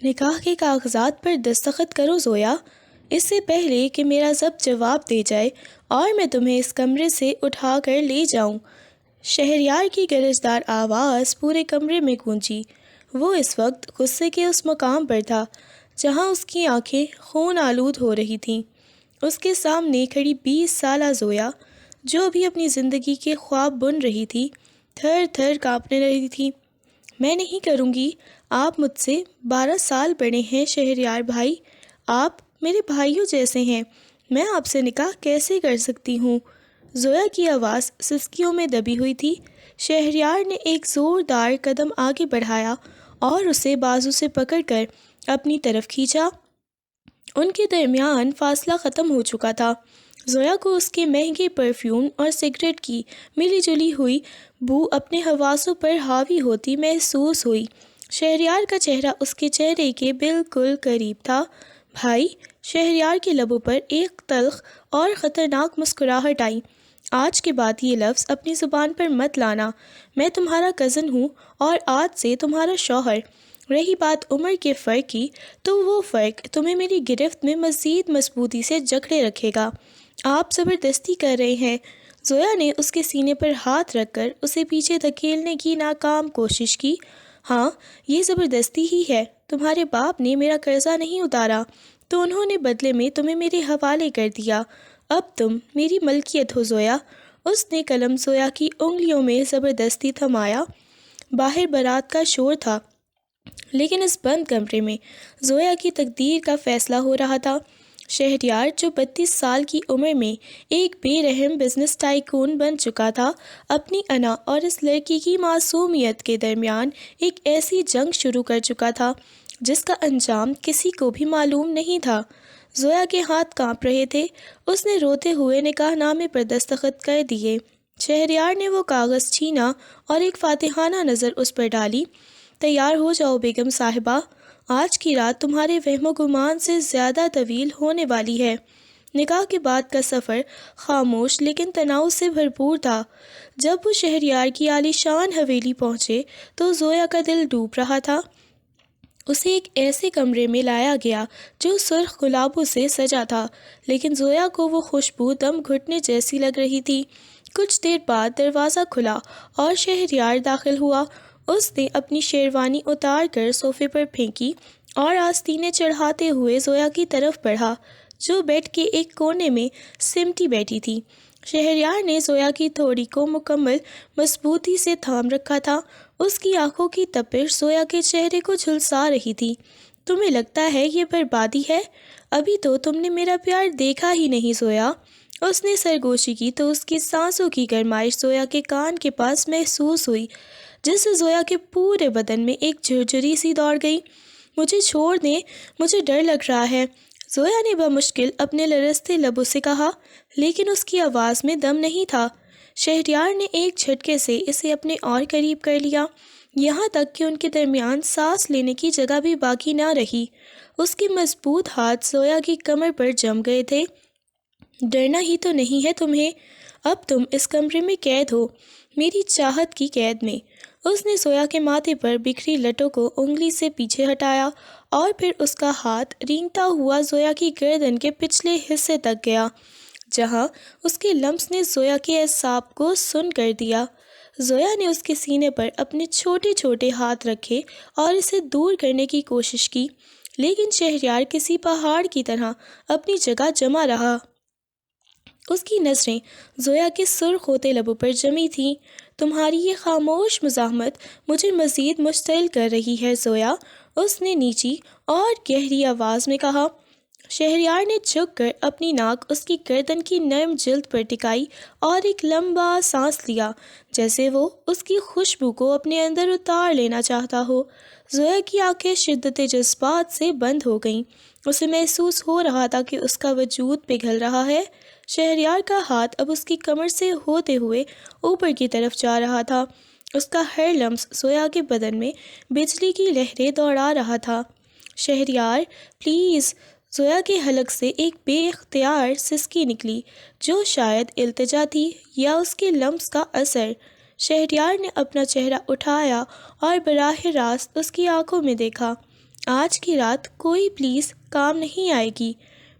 نکاح کے کاغذات پر دستخط کرو زویا، اس سے پہلے کہ میرا ضبط جواب دے جائے اور میں تمہیں اس کمرے سے اٹھا کر لے جاؤں۔ شہریار کی گرجدار آواز پورے کمرے میں گونجی۔ وہ اس وقت غصے کے اس مقام پر تھا جہاں اس کی آنکھیں خون آلود ہو رہی تھیں۔ اس کے سامنے کھڑی 20 سالہ زویا، جو ابھی اپنی زندگی کے خواب بن رہی تھی، تھر تھر کانپنے رہی تھی۔ میں نہیں کروں گی، آپ مجھ سے 12 سال بڑے ہیں شہریار بھائی، آپ میرے بھائیوں جیسے ہیں، میں آپ سے نکاح کیسے کر سکتی ہوں؟ زویا کی آواز سسکیوں میں دبی ہوئی تھی۔ شہریار نے ایک زوردار قدم آگے بڑھایا اور اسے بازو سے پکڑ کر اپنی طرف کھینچا۔ ان کے درمیان فاصلہ ختم ہو چکا تھا۔ زویا کو اس کے مہنگے پرفیوم اور سگریٹ کی ملی جلی ہوئی بو اپنے حواسوں پر حاوی ہوتی محسوس ہوئی۔ شہریار کا چہرہ اس کے چہرے کے بالکل قریب تھا۔ بھائی، شہریار کے لبوں پر ایک تلخ اور خطرناک مسکراہٹ آئی۔ آج کے بعد یہ لفظ اپنی زبان پر مت لانا، میں تمہارا کزن ہوں اور آج سے تمہارا شوہر۔ رہی بات عمر کے فرق کی، تو وہ فرق تمہیں میری گرفت میں مزید مضبوطی سے جکڑے رکھے گا۔ آپ زبردستی کر رہے ہیں۔ زویا نے اس کے سینے پر ہاتھ رکھ کر اسے پیچھے دھکیلنے کی ناکام کوشش کی۔ ہاں، یہ زبردستی ہی ہے۔ تمہارے باپ نے میرا قرضہ نہیں اتارا تو انہوں نے بدلے میں تمہیں میرے حوالے کر دیا۔ اب تم میری ملکیت ہو زویا۔ اس نے قلم زویا کی انگلیوں میں زبردستی تھمایا۔ باہر بارات کا شور تھا، لیکن اس بند کمرے میں زویا کی تقدیر کا فیصلہ ہو رہا تھا۔ شہریار، جو 32 سال کی عمر میں ایک بے رحم بزنس ٹائکون بن چکا تھا، اپنی انا اور اس لڑکی کی معصومیت کے درمیان ایک ایسی جنگ شروع کر چکا تھا جس کا انجام کسی کو بھی معلوم نہیں تھا۔ زویا کے ہاتھ کانپ رہے تھے۔ اس نے روتے ہوئے نکاح نامے پر دستخط کر دیے۔ شہریار نے وہ کاغذ چھینا اور ایک فاتحانہ نظر اس پر ڈالی۔ تیار ہو جاؤ بیگم صاحبہ، آج کی رات تمہارے وہم و گمان سے زیادہ طویل ہونے والی ہے۔ نکاح کے بعد کا سفر خاموش لیکن تناؤ سے بھرپور تھا۔ جب وہ شہریار کی عالیشان حویلی پہنچے تو زویا کا دل ڈوب رہا تھا۔ اسے ایک ایسے کمرے میں لایا گیا جو سرخ گلابوں سے سجا تھا، لیکن زویا کو وہ خوشبو دم گھٹنے جیسی لگ رہی تھی۔ کچھ دیر بعد دروازہ کھلا اور شہریار داخل ہوا۔ اس نے اپنی شیروانی اتار کر صوفے پر پھینکی اور آستینے چڑھاتے ہوئے زویا کی طرف بڑھا، جو بیڈ کے ایک کونے میں سمٹی بیٹھی تھی۔ شہریار نے زویا کی تھوڑی کو مکمل مضبوطی سے تھام رکھا تھا۔ اس کی آنکھوں کی تپش زویا کے چہرے کو جھلسا رہی تھی۔ تمہیں لگتا ہے یہ بربادی ہے؟ ابھی تو تم نے میرا پیار دیکھا ہی نہیں زویا۔ اس نے سرگوشی کی تو اس کی سانسوں کی گرمائش زویا کے کان کے پاس محسوس ہوئی، جس سے زویا کے پورے بدن میں ایک جھرجھری سی دوڑ گئی۔ مجھے چھوڑ دیں، مجھے ڈر لگ رہا ہے، زویا نے بمشکل اپنے لرزتے لبوں سے کہا، لیکن اس کی آواز میں دم نہیں تھا۔ شہریار نے ایک جھٹکے سے اسے اپنے اور قریب کر لیا، یہاں تک کہ ان کے درمیان سانس لینے کی جگہ بھی باقی نہ رہی۔ اس کے مضبوط ہاتھ زویا کی کمر پر جم گئے تھے۔ ڈرنا ہی تو نہیں ہے تمہیں، اب تم اس کمرے میں قید ہو، میری چاہت کی قید میں۔ اس نے زویا کے ماتھے پر بکھری لٹوں کو انگلی سے پیچھے ہٹایا اور پھر اس کا ہاتھ رینگتا ہوا زویا کی گردن کے پچھلے حصے تک گیا، جہاں اس کے لمس نے زویا کے اعصاب کو سن کر دیا۔ زویا نے اس کے سینے پر اپنے چھوٹے چھوٹے ہاتھ رکھے اور اسے دور کرنے کی کوشش کی، لیکن شہریار کسی پہاڑ کی طرح اپنی جگہ جما رہا۔ اس کی نظریں زویا کے سرخ ہوتے لبوں پر جمی تھیں۔ تمہاری یہ خاموش مزاحمت مجھے مزید مشتعل کر رہی ہے زویا، اس نے نیچی اور گہری آواز میں کہا۔ شہریار نے جھک کر اپنی ناک اس کی گردن کی نرم جلد پر ٹکائی اور ایک لمبا سانس لیا، جیسے وہ اس کی خوشبو کو اپنے اندر اتار لینا چاہتا ہو۔ زویا کی آنکھیں شدت جذبات سے بند ہو گئیں۔ اسے محسوس ہو رہا تھا کہ اس کا وجود پگھل رہا ہے۔ شہریار کا ہاتھ اب اس کی کمر سے ہوتے ہوئے اوپر کی طرف جا رہا تھا۔ اس کا ہر لمس زویا کے بدن میں بجلی کی لہریں دوڑا رہا تھا۔ شہریار، پلیز، زویا کے حلق سے ایک بے اختیار سسکی نکلی، جو شاید التجا تھی یا اس کے لمس کا اثر۔ شہریار نے اپنا چہرہ اٹھایا اور براہ راست اس کی آنکھوں میں دیکھا۔ آج کی رات کوئی پلیز کام نہیں آئے گی۔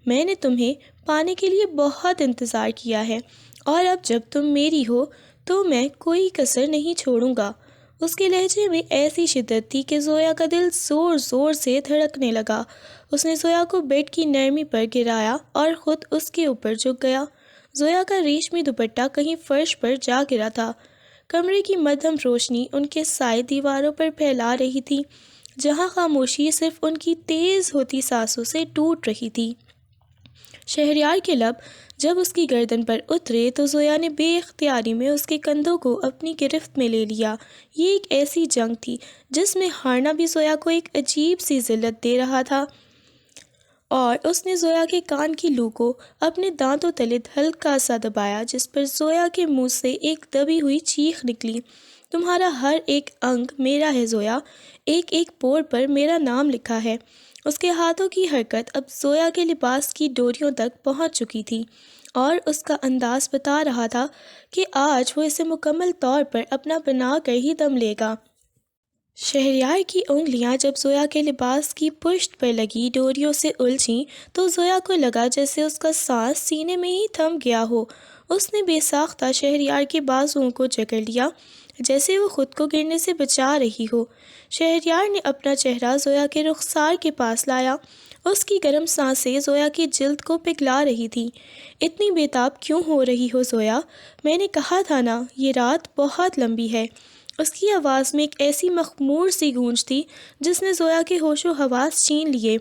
میں نے تمہیں پانے کے لیے بہت انتظار کیا ہے، اور اب جب تم میری ہو تو میں کوئی کسر نہیں چھوڑوں گا۔ اس کے لہجے میں ایسی شدت تھی کہ زویا کا دل زور زور سے دھڑکنے لگا۔ اس نے زویا کو بیڈ کی نرمی پر گرایا اور خود اس کے اوپر جھک گیا۔ زویا کا ریشمی دوپٹہ کہیں فرش پر جا گرا تھا۔ کمرے کی مدھم روشنی ان کے سائے دیواروں پر پھیلا رہی تھی، جہاں خاموشی صرف ان کی تیز ہوتی سانسوں سے ٹوٹ رہی تھی۔ شہریار کے لب جب اس کی گردن پر اترے تو زویا نے بے اختیاری میں اس کے کندھوں کو اپنی گرفت میں لے لیا۔ یہ ایک ایسی جنگ تھی جس میں ہارنا بھی زویا کو ایک عجیب سی ذلت دے رہا تھا، اور اس نے زویا کے کان کی لو کو اپنے دانتوں تلے ہلکا سا دبایا، جس پر زویا کے منہ سے ایک دبی ہوئی چیخ نکلی۔ تمہارا ہر ایک انگ میرا ہے زویا، ایک ایک پور پر میرا نام لکھا ہے۔ اس کے ہاتھوں کی حرکت اب زویا کے لباس کی ڈوریوں تک پہنچ چکی تھی، اور اس کا انداز بتا رہا تھا کہ آج وہ اسے مکمل طور پر اپنا بنا کر ہی دم لے گا۔ شہریار کی انگلیاں جب زویا کے لباس کی پشت پر لگی ڈوریوں سے الجھیں تو زویا کو لگا جیسے اس کا سانس سینے میں ہی تھم گیا ہو۔ اس نے بے ساختہ شہریار کے بازوؤں کو جکڑ لیا، جیسے وہ خود کو گرنے سے بچا رہی ہو۔ شہریار نے اپنا چہرہ زویا کے رخسار کے پاس لایا۔ اس کی گرم سانسیں زویا کی جلد کو پگھلا رہی تھیں۔ اتنی بے تاب کیوں ہو رہی ہو زویا؟ میں نے کہا تھا نا، یہ رات بہت لمبی ہے۔ اس کی آواز میں ایک ایسی مخمور سی گونج تھی جس نے زویا کے ہوش و حواس چھین لیے۔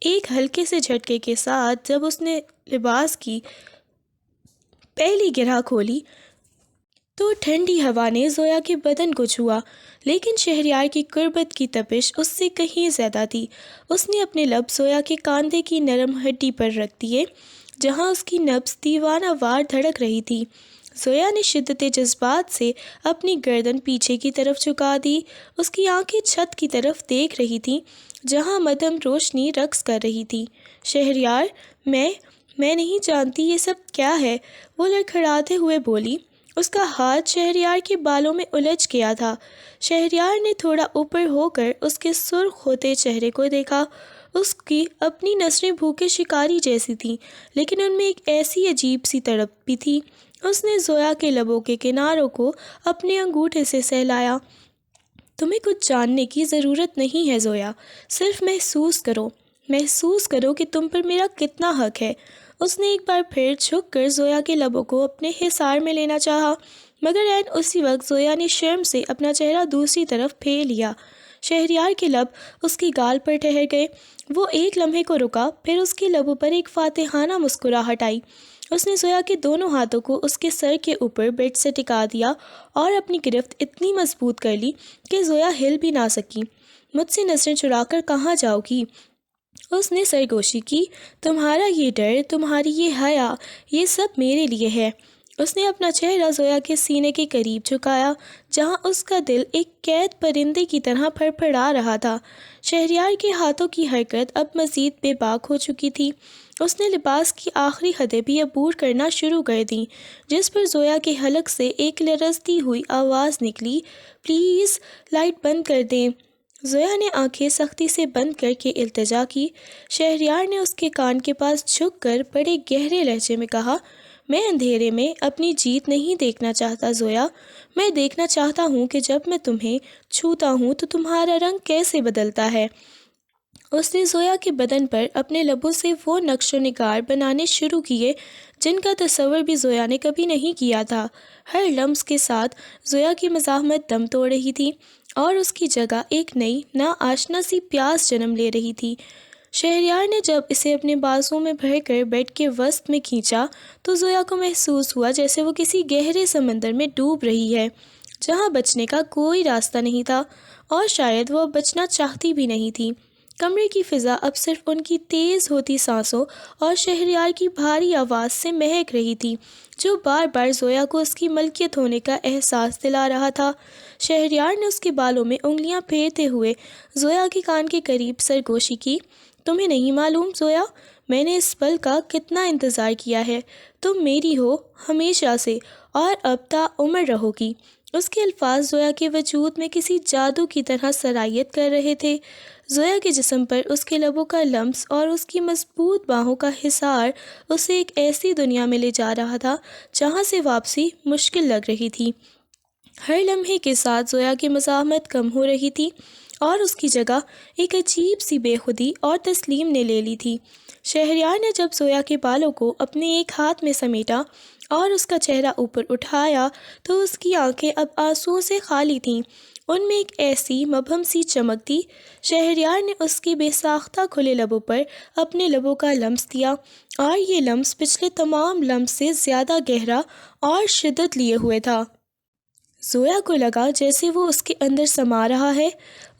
ایک ہلکے سے جھٹکے کے ساتھ جب اس نے لباس کی پہلی گرہ کھولی تو ٹھنڈی ہوا نے زویا کے بدن کو چھوا، لیکن شہریار کی قربت کی تپش اس سے کہیں زیادہ تھی۔ اس نے اپنے لب زویا کے کاندھے کی نرم ہڈی پر رکھ دیے، جہاں اس کی نبض دیوانہ وار دھڑک رہی تھی۔ زویا نے شدت جذبات سے اپنی گردن پیچھے کی طرف جھکا دی۔ اس کی آنکھیں چھت کی طرف دیکھ رہی تھیں، جہاں مدھم روشنی رقص کر رہی تھی۔ شہریار، میں نہیں جانتی یہ سب کیا ہے، وہ لڑکھڑاتے ہوئے بولی۔ اس کا ہاتھ شہریار کے بالوں میں الجھ گیا تھا۔ شہریار نے تھوڑا اوپر ہو کر اس کے سرخ ہوتے چہرے کو دیکھا۔ اس کی اپنی نظریں بھوکے شکاری جیسی تھیں، لیکن ان میں ایک ایسی عجیب سی تڑپ بھی تھی۔ اس نے زویا کے لبوں کے کناروں کو اپنے انگوٹھے سے سہلایا۔ تمہیں کچھ جاننے کی ضرورت نہیں ہے زویا، صرف محسوس کرو کہ تم پر میرا کتنا حق ہے۔ اس نے ایک بار پھر جھک کر زویا کے لبوں کو اپنے حصار میں لینا چاہا، مگر عین اسی وقت زویا نے شرم سے اپنا چہرہ دوسری طرف پھیر لیا۔ شہریار کے لب اس کی گال پر ٹھہر گئے۔ وہ ایک لمحے کو رکا، پھر اس کے لبوں پر ایک فاتحانہ مسکراہٹ آئی۔ اس نے زویا کے دونوں ہاتھوں کو اس کے سر کے اوپر بیڈ سے ٹکا دیا اور اپنی گرفت اتنی مضبوط کر لی کہ زویا ہل بھی نہ سکی۔ مجھ سے نظریں چرا کر کہاں جاؤ گی؟ اس نے سرگوشی کی۔ تمہارا یہ ڈر، تمہاری یہ حیا، یہ سب میرے لیے ہے۔ اس نے اپنا چہرہ زویا کے سینے کے قریب جھکایا، جہاں اس کا دل ایک قید پرندے کی طرح پھڑ پھڑا رہا تھا۔ شہریار کے ہاتھوں کی حرکت اب مزید بے باک ہو چکی تھی۔ اس نے لباس کی آخری حدیں بھی عبور کرنا شروع کر دیں، جس پر زویا کے حلق سے ایک لرزتی ہوئی آواز نکلی، پلیز لائٹ بند کر دیں۔ زویا نے آنکھیں سختی سے بند کر کے التجا کی۔ شہریار نے اس کے کان کے پاس جھک کر بڑے گہرے لہجے میں کہا، میں اندھیرے میں اپنی جیت نہیں دیکھنا چاہتا زویا، میں دیکھنا چاہتا ہوں کہ جب میں تمہیں چھوتا ہوں تو تمہارا رنگ کیسے بدلتا ہے۔ اس نے زویا کے بدن پر اپنے لبوں سے وہ نقش و نگار بنانے شروع کیے جن کا تصور بھی زویا نے کبھی نہیں کیا تھا۔ ہر لمس کے ساتھ زویا کی مزاحمت دم توڑ رہی تھی، اور اس کی جگہ ایک نئی ناآشنا سی پیاس جنم لے رہی تھی۔ شہریار نے جب اسے اپنے بازوؤں میں بھر کر بیڈ کے وسط میں کھینچا تو زویا کو محسوس ہوا جیسے وہ کسی گہرے سمندر میں ڈوب رہی ہے، جہاں بچنے کا کوئی راستہ نہیں تھا، اور شاید وہ بچنا چاہتی بھی نہیں تھی۔ کمرے کی فضا اب صرف ان کی تیز ہوتی سانسوں اور شہریار کی بھاری آواز سے مہک رہی تھی، جو بار بار زویا کو اس کی ملکیت ہونے کا احساس دلا رہا تھا۔ شہریار نے اس کے بالوں میں انگلیاں پھیرتے ہوئے زویا کے کان کے قریب سرگوشی کی۔ تمہیں نہیں معلوم زویا، میں نے اس پل کا کتنا انتظار کیا ہے۔ تم میری ہو ہمیشہ سے، اور اب تا عمر رہو گی۔ اس کے الفاظ زویا کے وجود میں کسی جادو کی طرح سرایت کر رہے تھے۔ زویا کے جسم پر اس کے لبوں کا لمس اور اس کی مضبوط باہوں کا حصار اسے ایک ایسی دنیا میں لے جا رہا تھا جہاں سے واپسی مشکل لگ رہی تھی۔ ہر لمحے کے ساتھ زویا کی مزاحمت کم ہو رہی تھی اور اس کی جگہ ایک عجیب سی بے خودی اور تسلیم نے لے لی تھی۔ شہریار نے جب زویا کے بالوں کو اپنے ایک ہاتھ میں سمیٹا اور اس کا چہرہ اوپر اٹھایا تو اس کی آنکھیں اب آنسوؤں سے خالی تھیں، ان میں ایک ایسی مبہم سی چمک تھی۔ شہریار نے اس کے بے ساختہ کھلے لبوں پر اپنے لبوں کا لمس دیا اور یہ لمس پچھلے تمام لمس سے زیادہ گہرا اور شدت لیے ہوئے تھا۔ زویا کو لگا جیسے وہ اس کے اندر سما رہا ہے۔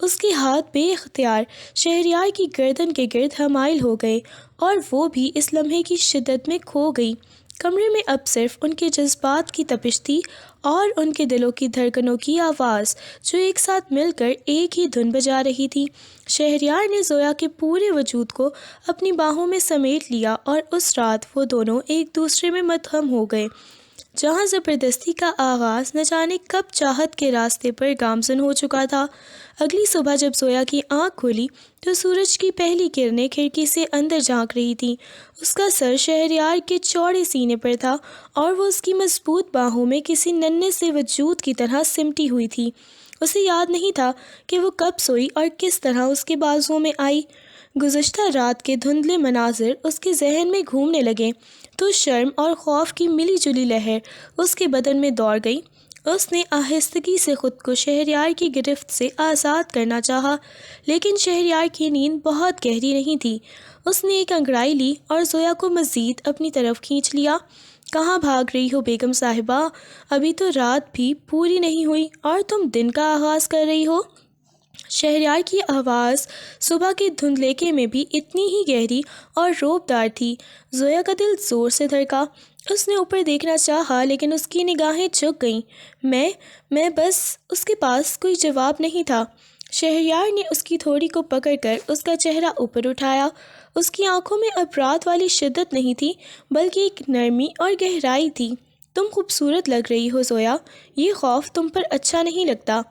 اس کے ہاتھ بے اختیار شہریار کی گردن کے گرد حمائل ہو گئے اور وہ بھی اس لمحے کی شدت میں کھو گئی۔ کمرے میں اب صرف ان کے جذبات کی تپش تھی اور ان کے دلوں کی دھڑکنوں کی آواز جو ایک ساتھ مل کر ایک ہی دھن بجا رہی تھی۔ شہریار نے زویا کے پورے وجود کو اپنی باہوں میں سمیٹ لیا اور اس رات وہ دونوں ایک دوسرے میں مدہم ہو گئے۔ جہاں زبردستی کا آغاز نہ جانے کب چاہت کے راستے پر گامزن ہو چکا تھا۔ اگلی صبح جب زویا کی آنکھ کھلی تو سورج کی پہلی کرنیں کھڑکی سے اندر جھانک رہی تھیں۔ اس کا سر شہریار کے چوڑے سینے پر تھا اور وہ اس کی مضبوط باہوں میں کسی ننھے سے وجود کی طرح سمٹی ہوئی تھی۔ اسے یاد نہیں تھا کہ وہ کب سوئی اور کس طرح اس کے بازوؤں میں آئی۔ گزشتہ رات کے دھندلے مناظر اس کے ذہن میں گھومنے لگے تو شرم اور خوف کی ملی جلی لہر اس کے بدن میں دوڑ گئی۔ اس نے آہستگی سے خود کو شہریار کی گرفت سے آزاد کرنا چاہا، لیکن شہریار کی نیند بہت گہری نہیں تھی۔ اس نے ایک انگڑائی لی اور زویا کو مزید اپنی طرف کھینچ لیا۔ کہاں بھاگ رہی ہو بیگم صاحبہ؟ ابھی تو رات بھی پوری نہیں ہوئی اور تم دن کا آغاز کر رہی ہو۔ شہریار کی آواز صبح کے دھندلیکے میں بھی اتنی ہی گہری اور روبدار تھی۔ زویا کا دل زور سے دھڑکا۔ اس نے اوپر دیکھنا چاہا لیکن اس کی نگاہیں جھک گئیں۔ میں بس اس کے پاس کوئی جواب نہیں تھا۔ شہریار نے اس کی تھوڑی کو پکڑ کر اس کا چہرہ اوپر اٹھایا۔ اس کی آنکھوں میں اب رات والی شدت نہیں تھی بلکہ ایک نرمی اور گہرائی تھی۔ تم خوبصورت لگ رہی ہو زویا، یہ خوف تم پر اچھا نہیں لگتا۔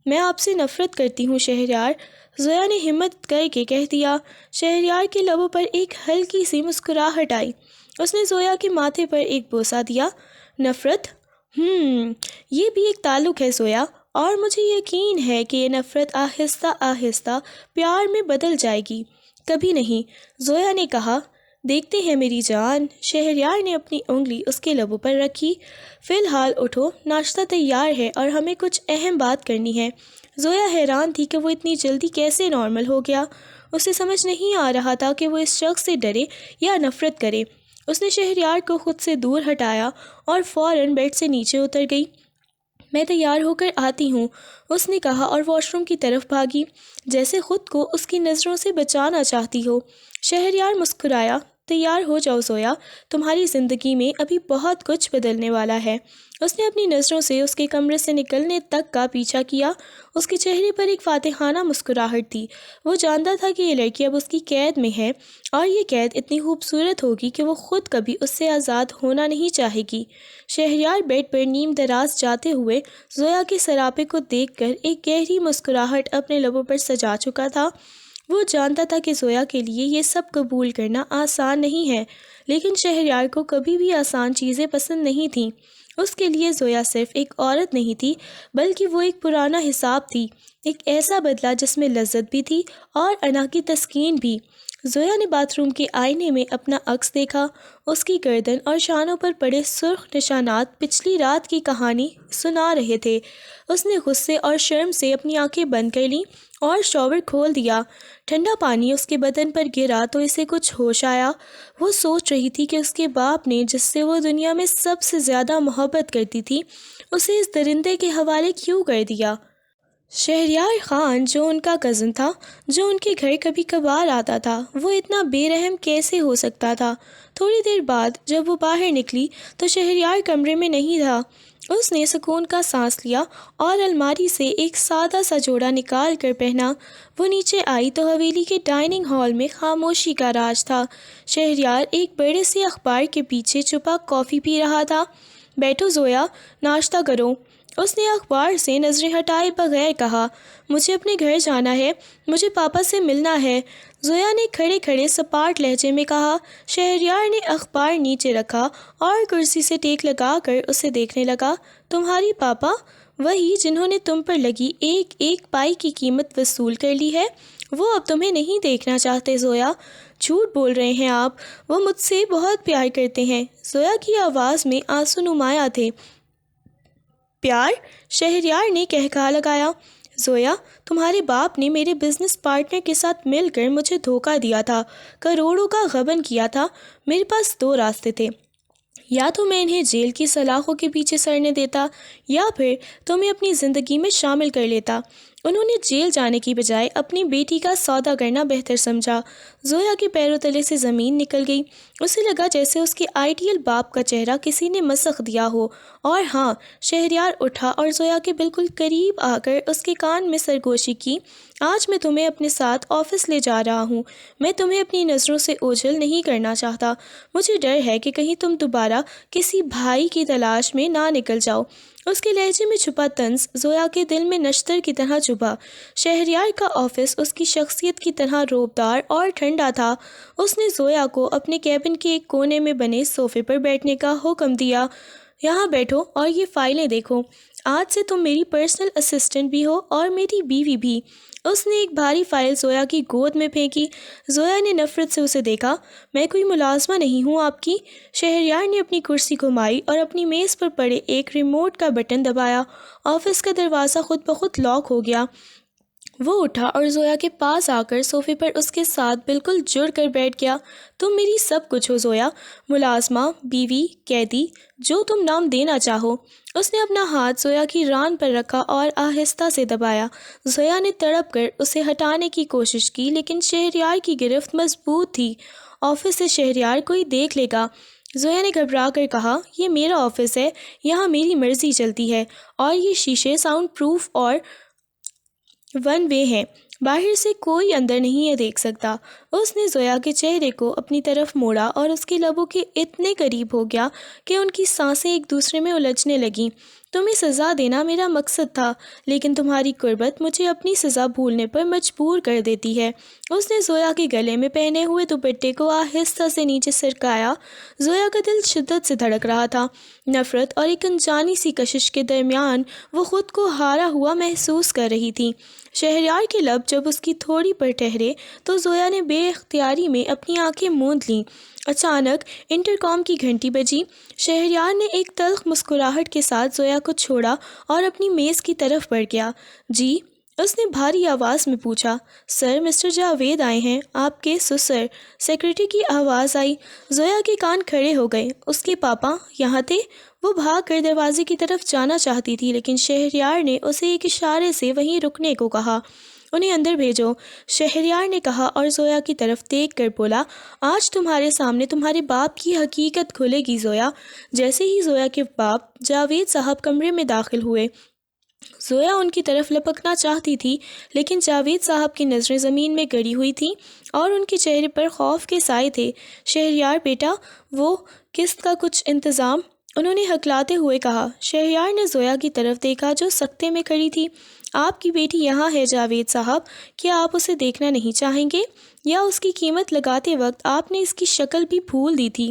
میں آپ سے نفرت کرتی ہوں شہریار، زویا نے ہمت کر کے کہہ دیا۔ شہریار کے لبوں پر ایک ہلکی سی مسکراہٹ آئی۔ اس نے زویا کے ماتھے پر ایک بوسہ دیا۔ نفرت؟ یہ بھی ایک تعلق ہے زویا، اور مجھے یقین ہے کہ یہ نفرت آہستہ آہستہ پیار میں بدل جائے گی۔ کبھی نہیں، زویا نے کہا۔ دیکھتے ہیں میری جان۔ شہریار نے اپنی انگلی اس کے لبوں پر رکھی۔ فی الحال اٹھو، ناشتہ تیار ہے اور ہمیں کچھ اہم بات کرنی ہے۔ زویا حیران تھی کہ وہ اتنی جلدی کیسے نارمل ہو گیا۔ اسے سمجھ نہیں آ رہا تھا کہ وہ اس شخص سے ڈرے یا نفرت کرے۔ اس نے شہریار کو خود سے دور ہٹایا اور فوراً بیڈ سے نیچے اتر گئی۔ میں تیار ہو کر آتی ہوں، اس نے کہا اور واش روم کی طرف بھاگی، جیسے خود کو اس کی نظروں سے بچانا چاہتی ہو۔ شہریار مسکرایا۔ تیار ہو جاؤ زویا، تمہاری زندگی میں ابھی بہت کچھ بدلنے والا ہے۔ اس نے اپنی نظروں سے اس کے کمرے سے نکلنے تک کا پیچھا کیا۔ اس کے چہرے پر ایک فاتحانہ مسکراہٹ تھی۔ وہ جانتا تھا کہ یہ لڑکی اب اس کی قید میں ہے اور یہ قید اتنی خوبصورت ہوگی کہ وہ خود کبھی اس سے آزاد ہونا نہیں چاہے گی۔ شہریار بیڈ پر نیم دراز جاتے ہوئے زویا کے سراپے کو دیکھ کر ایک گہری مسکراہٹ اپنے لبوں پر سجا چکا تھا۔ وہ جانتا تھا کہ زویا کے لیے یہ سب قبول کرنا آسان نہیں ہے، لیکن شہریار کو کبھی بھی آسان چیزیں پسند نہیں تھیں۔ اس کے لیے زویا صرف ایک عورت نہیں تھی بلکہ وہ ایک پرانا حساب تھی، ایک ایسا بدلہ جس میں لذت بھی تھی اور انا کی تسکین بھی۔ زویا نے باتھ روم کے آئینے میں اپنا عکس دیکھا۔ اس کی گردن اور شانوں پر پڑے سرخ نشانات پچھلی رات کی کہانی سنا رہے تھے۔ اس نے غصے اور شرم سے اپنی آنکھیں بند کر لیں اور شاور کھول دیا۔ ٹھنڈا پانی اس کے بدن پر گرا تو اسے کچھ ہوش آیا۔ وہ سوچ رہی تھی کہ اس کے باپ نے، جس سے وہ دنیا میں سب سے زیادہ محبت کرتی تھی، اسے اس درندے کے حوالے کیوں کر دیا۔ شہریار خان جو ان کا کزن تھا، جو ان کے گھر کبھی کبھار آتا تھا، وہ اتنا بے رحم کیسے ہو سکتا تھا؟ تھوڑی دیر بعد جب وہ باہر نکلی تو شہریار کمرے میں نہیں تھا۔ اس نے سکون کا سانس لیا اور الماری سے ایک سادہ سا جوڑا نکال کر پہنا۔ وہ نیچے آئی تو حویلی کے ڈائننگ ہال میں خاموشی کا راج تھا۔ شہریار ایک بڑے سے اخبار کے پیچھے چھپا کافی پی رہا تھا۔ بیٹھو زویا، ناشتہ کرو، اس نے اخبار سے نظریں ہٹائے بغیر کہا، مجھے اپنے گھر جانا ہے، مجھے پاپا سے ملنا ہے۔ زویا نے کھڑے کھڑے سپاٹ لہجے میں کہا۔ شہریار نے اخبار نیچے رکھا اور کرسی سے ٹیک لگا کر اسے دیکھنے لگا۔ تمہاری پاپا؟ وہی جنہوں نے تم پر لگی ایک ایک پائی کی قیمت وصول کر لی ہے؟ وہ اب تمہیں نہیں دیکھنا چاہتے زویا، جھوٹ بول رہے ہیں آپ، وہ مجھ سے بہت پیار کرتے ہیں۔ زویا کی آواز میں آنسو نمایاں تھے۔ پیار؟ شہریار نے کہکہا لگایا۔ زویا، تمہارے باپ نے میرے بزنس پارٹنر کے ساتھ مل کر مجھے دھوکہ دیا تھا، کروڑوں کا غبن کیا تھا۔ میرے پاس دو راستے تھے، یا تو میں انہیں جیل کی سلاخوں کے پیچھے سڑنے دیتا یا پھر تمہیں اپنی زندگی میں شامل کر لیتا۔ انہوں نے جیل جانے کی بجائے اپنی بیٹی کا سودا کرنا بہتر سمجھا۔ زویا کے پیروں تلے سے زمین نکل گئی۔ اسے لگا جیسے اس کے آئیڈیل باپ کا چہرہ کسی نے مسخ دیا ہو۔ اور ہاں، شہریار اٹھا اور زویا کے بالکل قریب آ کر اس کے کان میں سرگوشی کی۔ آج میں تمہیں اپنے ساتھ آفس لے جا رہا ہوں۔ میں تمہیں اپنی نظروں سے اوجھل نہیں کرنا چاہتا۔ مجھے ڈر ہے کہ کہیں تم دوبارہ کسی بھائی کی تلاش میں نہ نکل جاؤ۔ اس کے لہجے میں چھپا طنز زویا کے دل میں نشتر کی طرح چبھا۔ شہریار کا آفس اس کی شخصیت کی طرح روبدار اور ٹھنڈا تھا۔ اس نے زویا کو اپنے کیبن کے ایک کونے میں بنے صوفے پر بیٹھنے کا حکم دیا۔ یہاں بیٹھو اور یہ فائلیں دیکھو۔ آج سے تم میری پرسنل اسسٹنٹ بھی ہو اور میری بیوی بھی۔ اس نے ایک بھاری فائل زویا کی گود میں پھینکی۔ زویا نے نفرت سے اسے دیکھا۔ میں کوئی ملازمہ نہیں ہوں آپ کی۔ شہریار نے اپنی کرسی گھمائی اور اپنی میز پر پڑے ایک ریموٹ کا بٹن دبایا۔ آفس کا دروازہ خود بخود لاک ہو گیا۔ وہ اٹھا اور زویا کے پاس آ کر صوفے پر اس کے ساتھ بالکل جڑ کر بیٹھ گیا۔ تم میری سب کچھ ہو زویا، ملازمہ، بیوی، قیدی، جو تم نام دینا چاہو۔ اس نے اپنا ہاتھ زویا کی ران پر رکھا اور آہستہ سے دبایا۔ زویا نے تڑپ کر اسے ہٹانے کی کوشش کی لیکن شہریار کی گرفت مضبوط تھی۔ آفس سے شہریار کوئی دیکھ لے گا۔ زویا نے گھبرا کر کہا، یہ میرا آفس ہے، یہاں میری مرضی چلتی ہے، اور یہ شیشے ساؤنڈ پروف اور ون وے ہیں، باہر سے کوئی اندر نہیں دیکھ سکتا۔ اس نے زویا کے چہرے کو اپنی طرف موڑا اور اس کے لبوں کے اتنے قریب ہو گیا کہ ان کی سانسیں ایک دوسرے میں الجھنے لگیں۔ تمہیں سزا دینا میرا مقصد تھا، لیکن تمہاری قربت مجھے اپنی سزا بھولنے پر مجبور کر دیتی ہے۔ اس نے زویا کے گلے میں پہنے ہوئے دوپٹے کو آہستہ سے نیچے سرکایا۔ زویا کا دل شدت سے دھڑک رہا تھا۔ نفرت اور ایک انجانی سی کشش کے درمیان وہ خود کو ہارا ہوا محسوس کر رہی تھی۔ شہریار کے لب جب اس کی تھوڑی پر ٹھہرے تو زویا نے بے اختیاری میں اپنی آنکھیں موند لیں۔ اچانک انٹرکام کی گھنٹی بجی۔ شہریار نے ایک تلخ مسکراہٹ کے ساتھ زویا کو چھوڑا اور اپنی میز کی طرف بڑھ گیا۔ جی؟ اس نے بھاری آواز میں پوچھا۔ سر، مسٹر جاوید آئے ہیں، آپ کے سسر، سیکرٹری کی آواز آئی۔ زویا کے کان کھڑے ہو گئے۔ اس کے پاپا یہاں تھے؟ وہ بھاگ کر دروازے کی طرف جانا چاہتی تھی لیکن شہریار نے اسے ایک اشارے سے وہیں رکنے کو کہا۔ انہیں اندر بھیجو، شہریار نے کہا اور زویا کی طرف دیکھ کر بولا، آج تمہارے سامنے تمہارے باپ کی حقیقت کھلے گی زویا۔ جیسے ہی زویا کے باپ جاوید صاحب کمرے میں داخل ہوئے، زویا ان کی طرف لپکنا چاہتی تھی لیکن جاوید صاحب کی نظریں زمین میں گڑی ہوئی تھیں اور ان کے چہرے پر خوف کے سائے تھے۔ شہریار بیٹا، وہ قسط کا کچھ انتظام؟ انہوں نے ہکلاتے ہوئے کہا۔ شہریار نے زویا کی طرف دیکھا جو سکتے میں کھڑی تھی۔ آپ کی بیٹی یہاں ہے جاوید صاحب، کیا آپ اسے دیکھنا نہیں چاہیں گے؟ یا اس کی قیمت لگاتے وقت آپ نے اس کی شکل بھی بھول دی تھی؟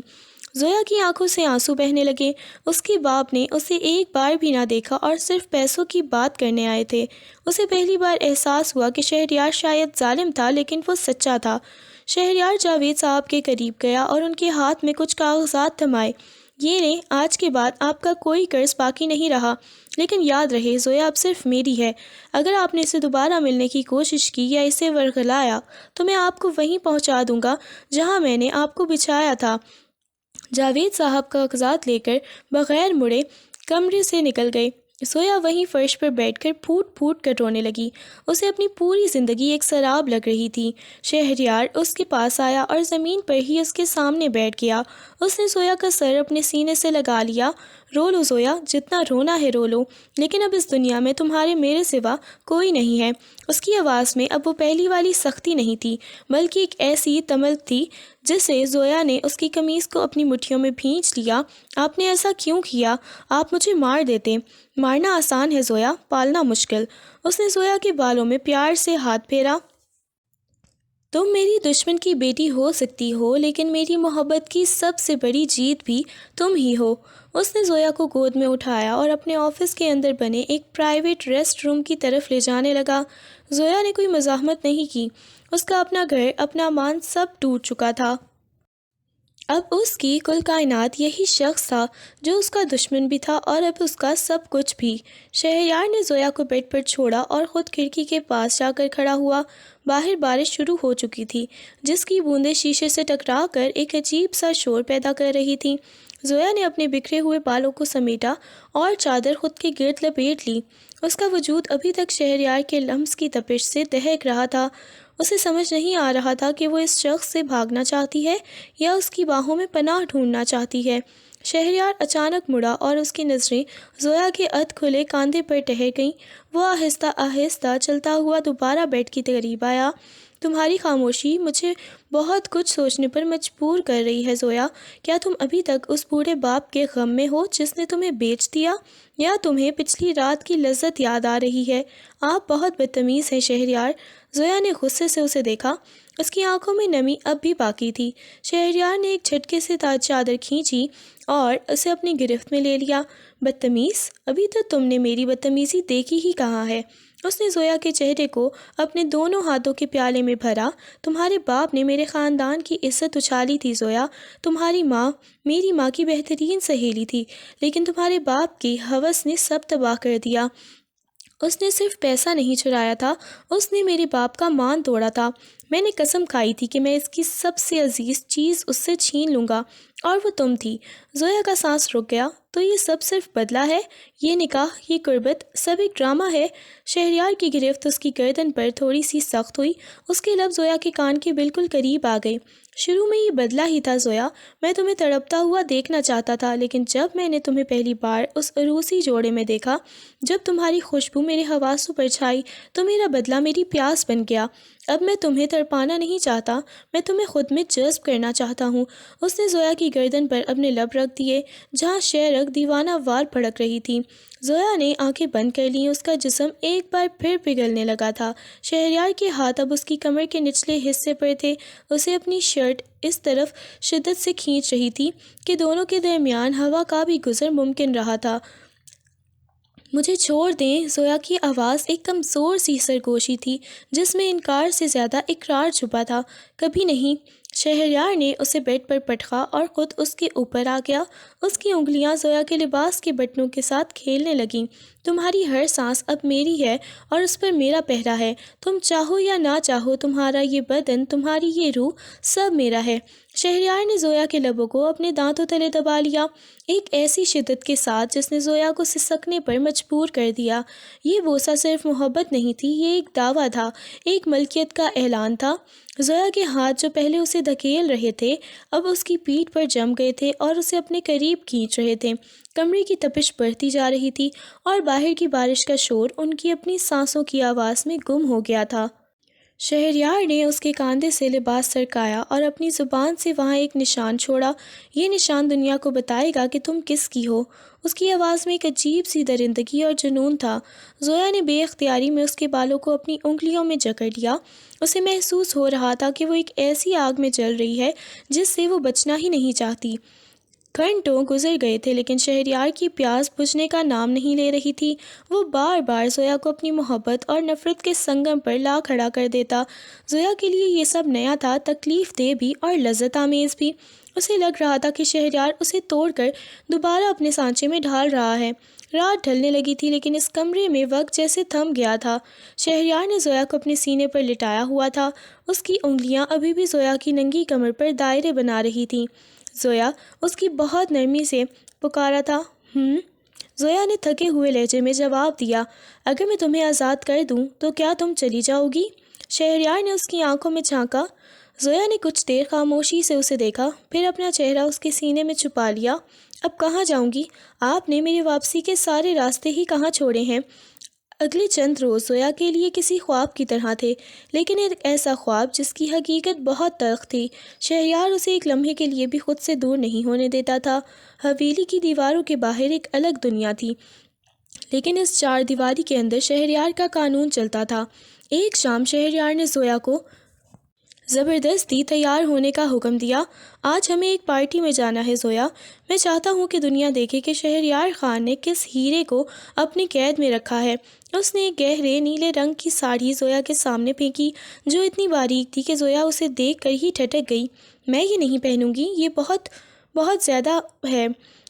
زویا کی آنکھوں سے آنسو بہنے لگے۔ اس کے باپ نے اسے ایک بار بھی نہ دیکھا اور صرف پیسوں کی بات کرنے آئے تھے۔ اسے پہلی بار احساس ہوا کہ شہریار شاید ظالم تھا لیکن وہ سچا تھا۔ شہریار جاوید صاحب کے قریب گیا اور ان کے ہاتھ میں کچھ کاغذات تھمائے۔ یہ لیں، آج کے بعد آپ کا کوئی قرض باقی نہیں رہا، لیکن یاد رہے زویا اب صرف میری ہے۔ اگر آپ نے اسے دوبارہ ملنے کی کوشش کی یا اسے ورغلایا تو میں آپ کو وہیں پہنچا دوں گا جہاں میں نے آپ کو بچھایا تھا۔ جاوید صاحب کاغذات لے کر بغیر مڑے کمرے سے نکل گئے۔ زویا وہیں فرش پر بیٹھ کر پھوٹ پھوٹ کر رونے لگی۔ اسے اپنی پوری زندگی ایک سراب لگ رہی تھی۔ شہریار اس کے پاس آیا اور زمین پر ہی اس کے سامنے بیٹھ گیا۔ اس نے زویا کا سر اپنے سینے سے لگا لیا۔ رو لو زویا، جتنا رونا ہے رو لو، لیکن اب اس دنیا میں تمہارے میرے سوا کوئی نہیں ہے۔ اس کی آواز میں اب وہ پہلی والی سختی نہیں تھی، بلکہ ایک ایسی تمل تھی جسے زویا نے اس کی قمیص کو اپنی مٹھیوں میں بھینچ لیا۔ آپ نے ایسا کیوں کیا؟ آپ مجھے مار دیتے۔ مارنا آسان ہے زویا، پالنا مشکل۔ اس نے زویا کے بالوں میں پیار سے ہاتھ پھیرا۔ تم میری دشمن کی بیٹی ہو سکتی ہو، لیکن میری محبت کی سب سے بڑی جیت بھی تم ہی ہو۔ اس نے زویا کو گود میں اٹھایا اور اپنے آفس کے اندر بنے ایک پرائیویٹ ریسٹ روم کی طرف لے جانے لگا۔ زویا نے کوئی مزاحمت نہیں کی۔ اس کا اپنا گھر، اپنا مان سب ٹوٹ چکا تھا۔ اب اس کی کل کائنات یہی شخص تھا جو اس کا دشمن بھی تھا اور اب اس کا سب کچھ بھی۔ شہریار نے زویا کو بیڈ پر چھوڑا اور خود کھڑکی کے پاس جا کر کھڑا ہوا۔ باہر بارش شروع ہو چکی تھی، جس کی بوندیں شیشے سے ٹکرا کر ایک عجیب سا شور پیدا کر رہی تھیں۔ زویا نے اپنے بکھرے ہوئے بالوں کو سمیٹا اور چادر خود کے گرد لپیٹ لی۔ اس کا وجود ابھی تک شہریار کے لمس کی تپش سے دہک رہا تھا۔ اسے سمجھ نہیں آ رہا تھا کہ وہ اس شخص سے بھاگنا چاہتی ہے یا اس کی باہوں میں پناہ ڈھونڈنا چاہتی ہے۔ شہریار اچانک مڑا اور اس کی نظریں زویا کے ادھ کھلے کاندھے پر ٹھہر گئیں۔ وہ آہستہ آہستہ چلتا ہوا دوبارہ بیڈ کی قریب آیا۔ تمہاری خاموشی مجھے بہت کچھ سوچنے پر مجبور کر رہی ہے زویا۔ کیا تم ابھی تک اس بوڑھے باپ کے غم میں ہو جس نے تمہیں بیچ دیا، یا تمہیں پچھلی رات کی لذت یاد آ رہی ہے؟ آپ بہت بدتمیز ہیں شہریار۔ زویا نے غصے سے اسے دیکھا۔ اس کی آنکھوں میں نمی اب بھی باقی تھی۔ شہریار نے ایک جھٹکے سے چادر کھینچی اور اسے اپنی گرفت میں لے لیا۔ بدتمیز؟ ابھی تو تم نے میری بدتمیزی دیکھی ہی کہاں ہے؟ اس نے زویا کے چہرے کو اپنے دونوں ہاتھوں کے پیالے میں بھرا۔ تمہارے باپ نے میرے خاندان کی عزت اچھالی تھی زویا۔ تمہاری ماں میری ماں کی بہترین سہیلی تھی، لیکن تمہارے باپ کی ہوس نے سب تباہ کر دیا۔ اس نے صرف پیسہ نہیں چرایا تھا، اس نے میرے باپ کا مان توڑا تھا۔ میں نے قسم کھائی تھی کہ میں اس کی سب سے عزیز چیز اس سے چھین لوں گا، اور وہ تم تھی۔ زویا کا سانس رک گیا۔ تو یہ سب صرف بدلہ ہے؟ یہ نکاح، یہ قربت، سب ایک ڈرامہ ہے؟ شہریار کی گرفت اس کی گردن پر تھوڑی سی سخت ہوئی۔ اس کے لب زویا کے کان کے بالکل قریب آ گئے۔ شروع میں یہ بدلہ ہی تھا زویا، میں تمہیں تڑپتا ہوا دیکھنا چاہتا تھا، لیکن جب میں نے تمہیں پہلی بار اس عروسی جوڑے میں دیکھا، جب تمہاری خوشبو میرے حواسوں پر چھائی، تو میرا بدلہ میری پیاس بن گیا۔ اب میں تمہیں تڑپانا نہیں چاہتا، میں تمہیں خود میں جذب کرنا چاہتا ہوں۔ اس نے زویا کی گردن پر اپنے لب رکھ دیے، جہاں شہرک دیوانہ وار بھڑک رہی تھی۔ زویا نے آنکھیں بند کر لیں۔ اس کا جسم ایک بار پھر پگھلنے لگا تھا۔ شہریار کے ہاتھ اب اس کی کمر کے نچلے حصے پر تھے۔ اسے اپنی شرٹ اس طرف شدت سے کھینچ رہی تھی کہ دونوں کے درمیان ہوا کا بھی گزر ممکن رہا تھا۔ مجھے چھوڑ دیں۔ زویا کی آواز ایک کمزور سی سرگوشی تھی جس میں انکار سے زیادہ اقرار چھپا تھا۔ کبھی نہیں۔ شہریار نے اسے بیڈ پر پٹخا اور خود اس کے اوپر آ گیا۔ اس کی انگلیاں زویا کے لباس کے بٹنوں کے ساتھ کھیلنے لگیں۔ تمہاری ہر سانس اب میری ہے اور اس پر میرا پہرا ہے۔ تم چاہو یا نہ چاہو، تمہارا یہ بدن، تمہاری یہ روح، سب میرا ہے۔ شہریار نے زویا کے لبوں کو اپنے دانتوں تلے دبا لیا، ایک ایسی شدت کے ساتھ جس نے زویا کو سسکنے پر مجبور کر دیا۔ یہ بوسہ صرف محبت نہیں تھی، یہ ایک دعویٰ تھا، ایک ملکیت کا اعلان تھا۔ زویا کے ہاتھ جو پہلے اسے دھکیل رہے تھے، اب اس کی پیٹھ پر جم گئے تھے اور اسے اپنے قریب کھینچ رہے تھے۔ کمرے کی تپش بڑھتی جا رہی تھی اور باہر کی بارش کا شور ان کی اپنی سانسوں کی آواز میں گم ہو گیا تھا۔ شہریار نے اس کے کاندھے سے لباس سرکایا اور اپنی زبان سے وہاں ایک نشان چھوڑا۔ یہ نشان دنیا کو بتائے گا کہ تم کس کی ہو۔ اس کی آواز میں ایک عجیب سی درندگی اور جنون تھا۔ زویا نے بے اختیاری میں اس کے بالوں کو اپنی انگلیوں میں جکڑ لیا۔ اسے محسوس ہو رہا تھا کہ وہ ایک ایسی آگ میں جل رہی ہے جس سے وہ بچنا ہی نہیں چاہتی۔ گھنٹوں گزر گئے تھے لیکن شہریار کی پیاس بجھنے کا نام نہیں لے رہی تھی۔ وہ بار بار زویا کو اپنی محبت اور نفرت کے سنگم پر لا کھڑا کر دیتا۔ زویا کے لیے یہ سب نیا تھا، تکلیف دہ بھی اور لذت آمیز بھی۔ اسے لگ رہا تھا کہ شہریار اسے توڑ کر دوبارہ اپنے سانچے میں ڈھال رہا ہے۔ رات ڈھلنے لگی تھی لیکن اس کمرے میں وقت جیسے تھم گیا تھا۔ شہریار نے زویا کو اپنے سینے پر لٹایا ہوا تھا۔ اس کی انگلیاں ابھی بھی زویا کی ننگی کمر پر دائرے بنا رہی تھیں۔ زویا، اس کی بہت نرمی سے پکارا تھا۔ زویا نے تھکے ہوئے لہجے میں جواب دیا، اگر میں تمہیں آزاد کر دوں تو کیا تم چلی جاؤ گی؟ شہریار نے اس کی آنکھوں میں جھانکا۔ زویا نے کچھ دیر خاموشی سے اسے دیکھا، پھر اپنا چہرہ اس کے سینے میں چھپا لیا۔ اب کہاں جاؤں گی؟ آپ نے میری واپسی کے سارے راستے ہی کہاں چھوڑے ہیں؟ اگلے چند روز زویا کے لیے کسی خواب کی طرح تھے، لیکن ایک ایسا خواب جس کی حقیقت بہت تلخ تھی۔ شہریار اسے ایک لمحے کے لیے بھی خود سے دور نہیں ہونے دیتا تھا۔ حویلی کی دیواروں کے باہر ایک الگ دنیا تھی، لیکن اس چار دیواری کے اندر شہریار کا قانون چلتا تھا۔ ایک شام شہریار نے زویا کو زبردستی تیار ہونے کا حکم دیا۔ آج ہمیں ایک پارٹی میں جانا ہے زویا۔ میں چاہتا ہوں کہ دنیا دیکھے کہ شہریار خان نے کس ہیرے کو اپنی قید میں رکھا ہے۔ اس نے ایک گہرے نیلے رنگ کی ساڑی زویا کے سامنے پھینکی، جو اتنی باریک تھی کہ زویا اسے دیکھ کر ہی ٹھٹک گئی۔ میں یہ نہیں پہنوں گی، یہ بہت بہت زیادہ ہے۔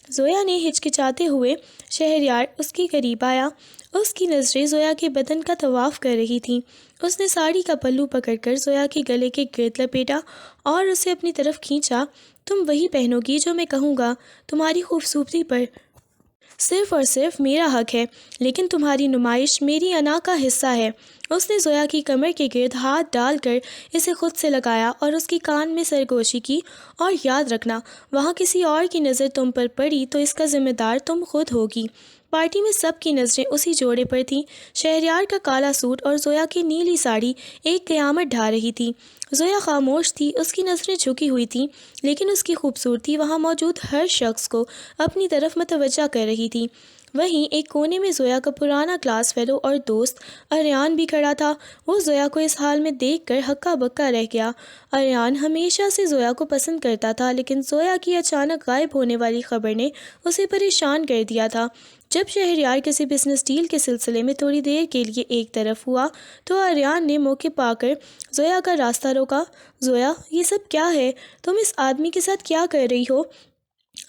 زویا نے ہچکچاتے ہوئے شہریار اس کے قریب آیا۔ اس کی نظریں زویا کے بدن کا طواف کر رہی تھیں۔ اس نے ساڑی کا پلو پکڑ کر زویا کے گلے کے گرد لپیٹا اور اسے اپنی طرف کھینچا۔ تم وہی پہنو گی جو میں کہوں گا۔ تمہاری خوبصورتی پر صرف اور صرف میرا حق ہے، لیکن تمہاری نمائش میری انا کا حصہ ہے۔ اس نے زویا کی کمر کے گرد ہاتھ ڈال کر اسے خود سے لگایا اور اس کی کان میں سرگوشی کی۔ اور یاد رکھنا، وہاں کسی اور کی نظر تم پر پڑی تو اس کا ذمہ دار تم خود ہوگی۔ پارٹی میں سب کی نظریں اسی جوڑے پر تھیں۔ شہریار کا کالا سوٹ اور زویا کی نیلی ساڑی ایک قیامت ڈھا رہی تھی۔ زویا خاموش تھی، اس کی نظریں جھکی ہوئی تھیں، لیکن اس کی خوبصورتی وہاں موجود ہر شخص کو اپنی طرف متوجہ کر رہی تھی۔ وہیں ایک کونے میں زویا کا پرانا کلاس فیلو اور دوست آریان بھی کھڑا تھا۔ وہ زویا کو اس حال میں دیکھ کر ہکا بکا رہ گیا۔ آریان ہمیشہ سے زویا کو پسند کرتا تھا، لیکن زویا کی اچانک غائب ہونے والی خبر نے اسے پریشان کر دیا تھا۔ جب شہریار کسی بزنس ڈیل کے سلسلے میں تھوڑی دیر کے لیے ایک طرف ہوا تو آریان نے موقع پا کر زویا کا راستہ روکا۔ زویا، یہ سب کیا ہے؟ تم اس آدمی کے ساتھ کیا کر رہی ہو؟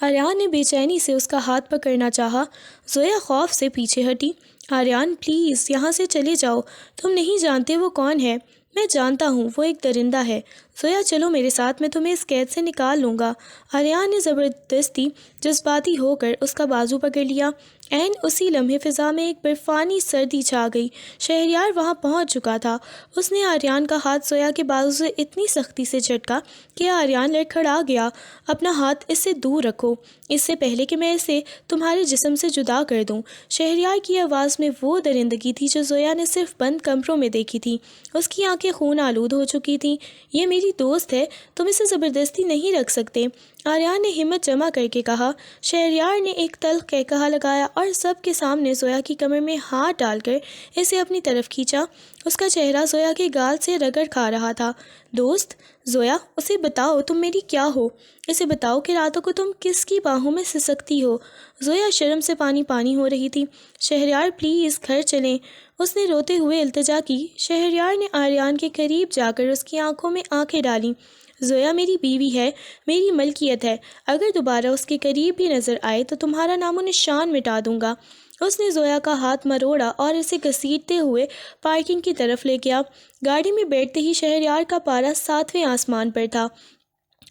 آریان نے بے چینی سے اس کا ہاتھ پکڑنا چاہا۔ زویا خوف سے پیچھے ہٹی۔ آریان پلیز یہاں سے چلے جاؤ، تم نہیں جانتے وہ کون ہے۔ میں جانتا ہوں، وہ ایک درندہ ہے۔ زویا چلو میرے ساتھ، میں تمہیں اس قید سے نکال لوں گا۔ آریان نے زبردستی جذباتی ہو کر اس کا بازو پکڑ لیا۔ عین اسی لمحے فضا میں ایک برفانی سردی چھا گئی۔ شہریار وہاں پہنچ چکا تھا۔ اس نے آریان کا ہاتھ زویا کے بازو سے اتنی سختی سے جھٹکا کہ آریان لڑکھڑا گیا۔ اپنا ہاتھ اس سے دور رکھو، اس سے پہلے کہ میں اسے تمہارے جسم سے جدا کر دوں۔ شہریار کی آواز میں وہ درندگی تھی جو زویا نے صرف بند کمروں میں دیکھی تھی۔ اس کی آنکھیں خون آلود ہو چکی تھیں۔ یہ میری دوست ہے، تم اسے زبردستی نہیں رکھ سکتے، آریان نے ہمت جمع کر کے کہا۔ شہریار نے ایک تلخ قہقہہ لگایا اور سب کے سامنے زویا کی کمر میں ہاتھ ڈال کر اسے اپنی طرف کھینچا۔ اس کا چہرہ زویا کے گال سے رگڑ کھا رہا تھا۔ دوست؟ زویا، اسے بتاؤ تم میری کیا ہو؟ اسے بتاؤ کہ راتوں کو تم کس کی باہوں میں سسکتی ہو؟ زویا شرم سے پانی پانی ہو رہی تھی۔ شہریار پلیز گھر چلیں، اس نے روتے ہوئے التجا کی۔ شہریار نے آریان کے قریب جا کر اس کی آنکھوں میں آنکھیں ڈالیں۔ زویا میری بیوی ہے، میری ملکیت ہے، اگر دوبارہ اس کے قریب بھی نظر آئے تو تمہارا نام و نشان مٹا دوں گا۔ اس نے زویا کا ہاتھ مروڑا اور اسے گھسیٹتے ہوئے پارکنگ کی طرف لے گیا۔ گاڑی میں بیٹھتے ہی شہریار کا پارا 7ویں آسمان پر تھا۔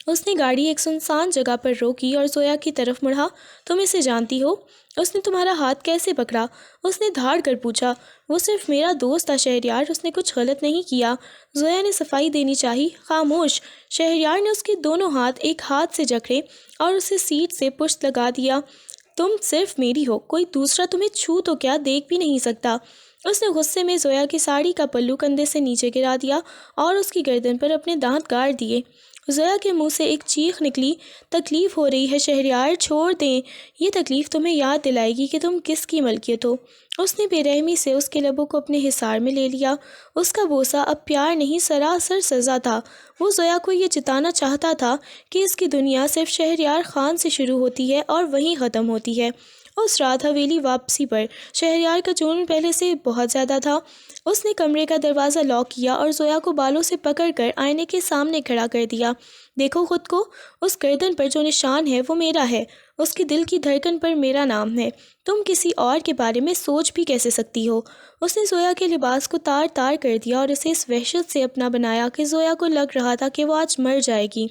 اس نے گاڑی ایک سنسان جگہ پر روکی اور زویا کی طرف مڑا۔ تم اسے جانتی ہو؟ اس نے تمہارا ہاتھ کیسے پکڑا؟ اس نے دھاڑ کر پوچھا۔ وہ صرف میرا دوست تھا شہریار، اس نے کچھ غلط نہیں کیا۔ زویا نے صفائی دینی چاہی۔ خاموش۔ شہریار نے اس کے دونوں ہاتھ ایک ہاتھ سے جکڑے اور اسے سیٹ سے پشت لگا دیا۔ تم صرف میری ہو، کوئی دوسرا تمہیں چھو تو کیا دیکھ بھی نہیں سکتا۔ اس نے غصے میں زویا کی ساڑی کا پلو کندھے سے نیچے گرا دیا اور اس کی گردن پر اپنے دانت گاڑ دیے۔ زویا کے منہ سے ایک چیخ نکلی۔ تکلیف ہو رہی ہے شہریار، چھوڑ دیں، یہ تکلیف تمہیں یاد دلائے گی کہ تم کس کی ملکیت ہو۔ اس نے بے رحمی سے اس کے لبوں کو اپنے حصار میں لے لیا۔ اس کا بوسہ اب پیار نہیں، سراسر سزا تھا۔ وہ زویا کو یہ جتانا چاہتا تھا کہ اس کی دنیا صرف شہریار خان سے شروع ہوتی ہے اور وہیں ختم ہوتی ہے۔ اس رات حویلی واپسی پر شہریار کا جنون پہلے سے بہت زیادہ تھا۔ اس نے کمرے کا دروازہ لاک کیا اور زویا کو بالوں سے پکڑ کر آئینے کے سامنے کھڑا کر دیا۔ دیکھو خود کو، اس گردن پر جو نشان ہے وہ میرا ہے، اس کے دل کی دھڑکن پر میرا نام ہے۔ تم کسی اور کے بارے میں سوچ بھی کیسے سکتی ہو؟ اس نے زویا کے لباس کو تار تار کر دیا اور اسے اس وحشت سے اپنا بنایا کہ زویا کو لگ رہا تھا کہ وہ آج مر جائے گی۔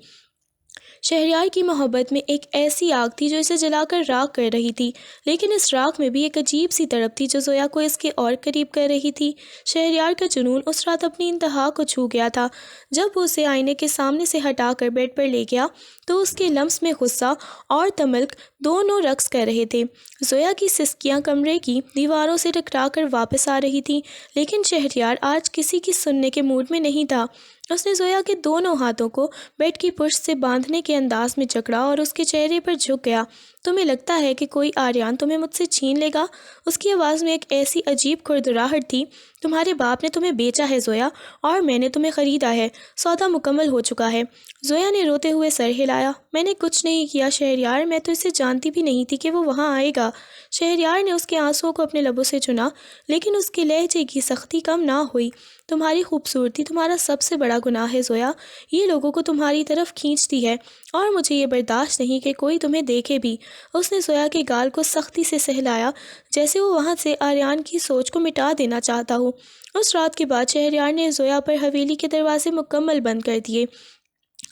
شہریار کی محبت میں ایک ایسی آگ تھی جو اسے جلا کر راکھ کر رہی تھی، لیکن اس راکھ میں بھی ایک عجیب سی تڑپ تھی جو زویا کو اس کے اور قریب کر رہی تھی۔ شہریار کا جنون اس رات اپنی انتہا کو چھو گیا تھا۔ جب وہ اسے آئینے کے سامنے سے ہٹا کر بیڈ پر لے گیا تو اس کے لمس میں غصہ اور تملک دونوں رقص کر رہے تھے۔ زویا کی سسکیاں کمرے کی دیواروں سے ٹکرا کر واپس آ رہی تھیں، لیکن شہریار آج کسی کی سننے کے موڈ میں نہیں تھا۔ اس نے زویا کے دونوں ہاتھوں کو بیڈ کی پشت سے باندھنے کے انداز میں جکڑا اور اس کے چہرے پر جھک گیا۔ تمہیں لگتا ہے کہ کوئی آریان تمہیں مجھ سے چھین لے گا؟ اس کی آواز میں ایک ایسی عجیب کھڑدراہٹ تھی۔ تمہارے باپ نے تمہیں بیچا ہے زویا، اور میں نے تمہیں خریدا ہے۔ سودا مکمل ہو چکا ہے۔ زویا نے روتے ہوئے سر ہلایا۔ میں نے کچھ نہیں کیا شہریار، میں تو اسے جانتی بھی نہیں تھی کہ وہ وہاں آئے گا۔ شہریار نے اس کے آنسوؤں کو اپنے لبوں سے چنا، لیکن اس کے لہجے کی سختی کم نہ ہوئی۔ تمہاری خوبصورتی تمہارا سب سے بڑا گناہ ہے زویا، یہ لوگوں کو تمہاری طرف کھینچتی ہے، اور مجھے یہ برداشت نہیں کہ کوئی تمہیں دیکھے بھی۔ اس نے زویا کے گال کو سختی سے سہلایا، جیسے وہ وہاں سے آریان کی سوچ کو مٹا دینا چاہتا ہو۔ اس رات کے بعد شہریار نے زویا پر حویلی کے دروازے مکمل بند کر دیے۔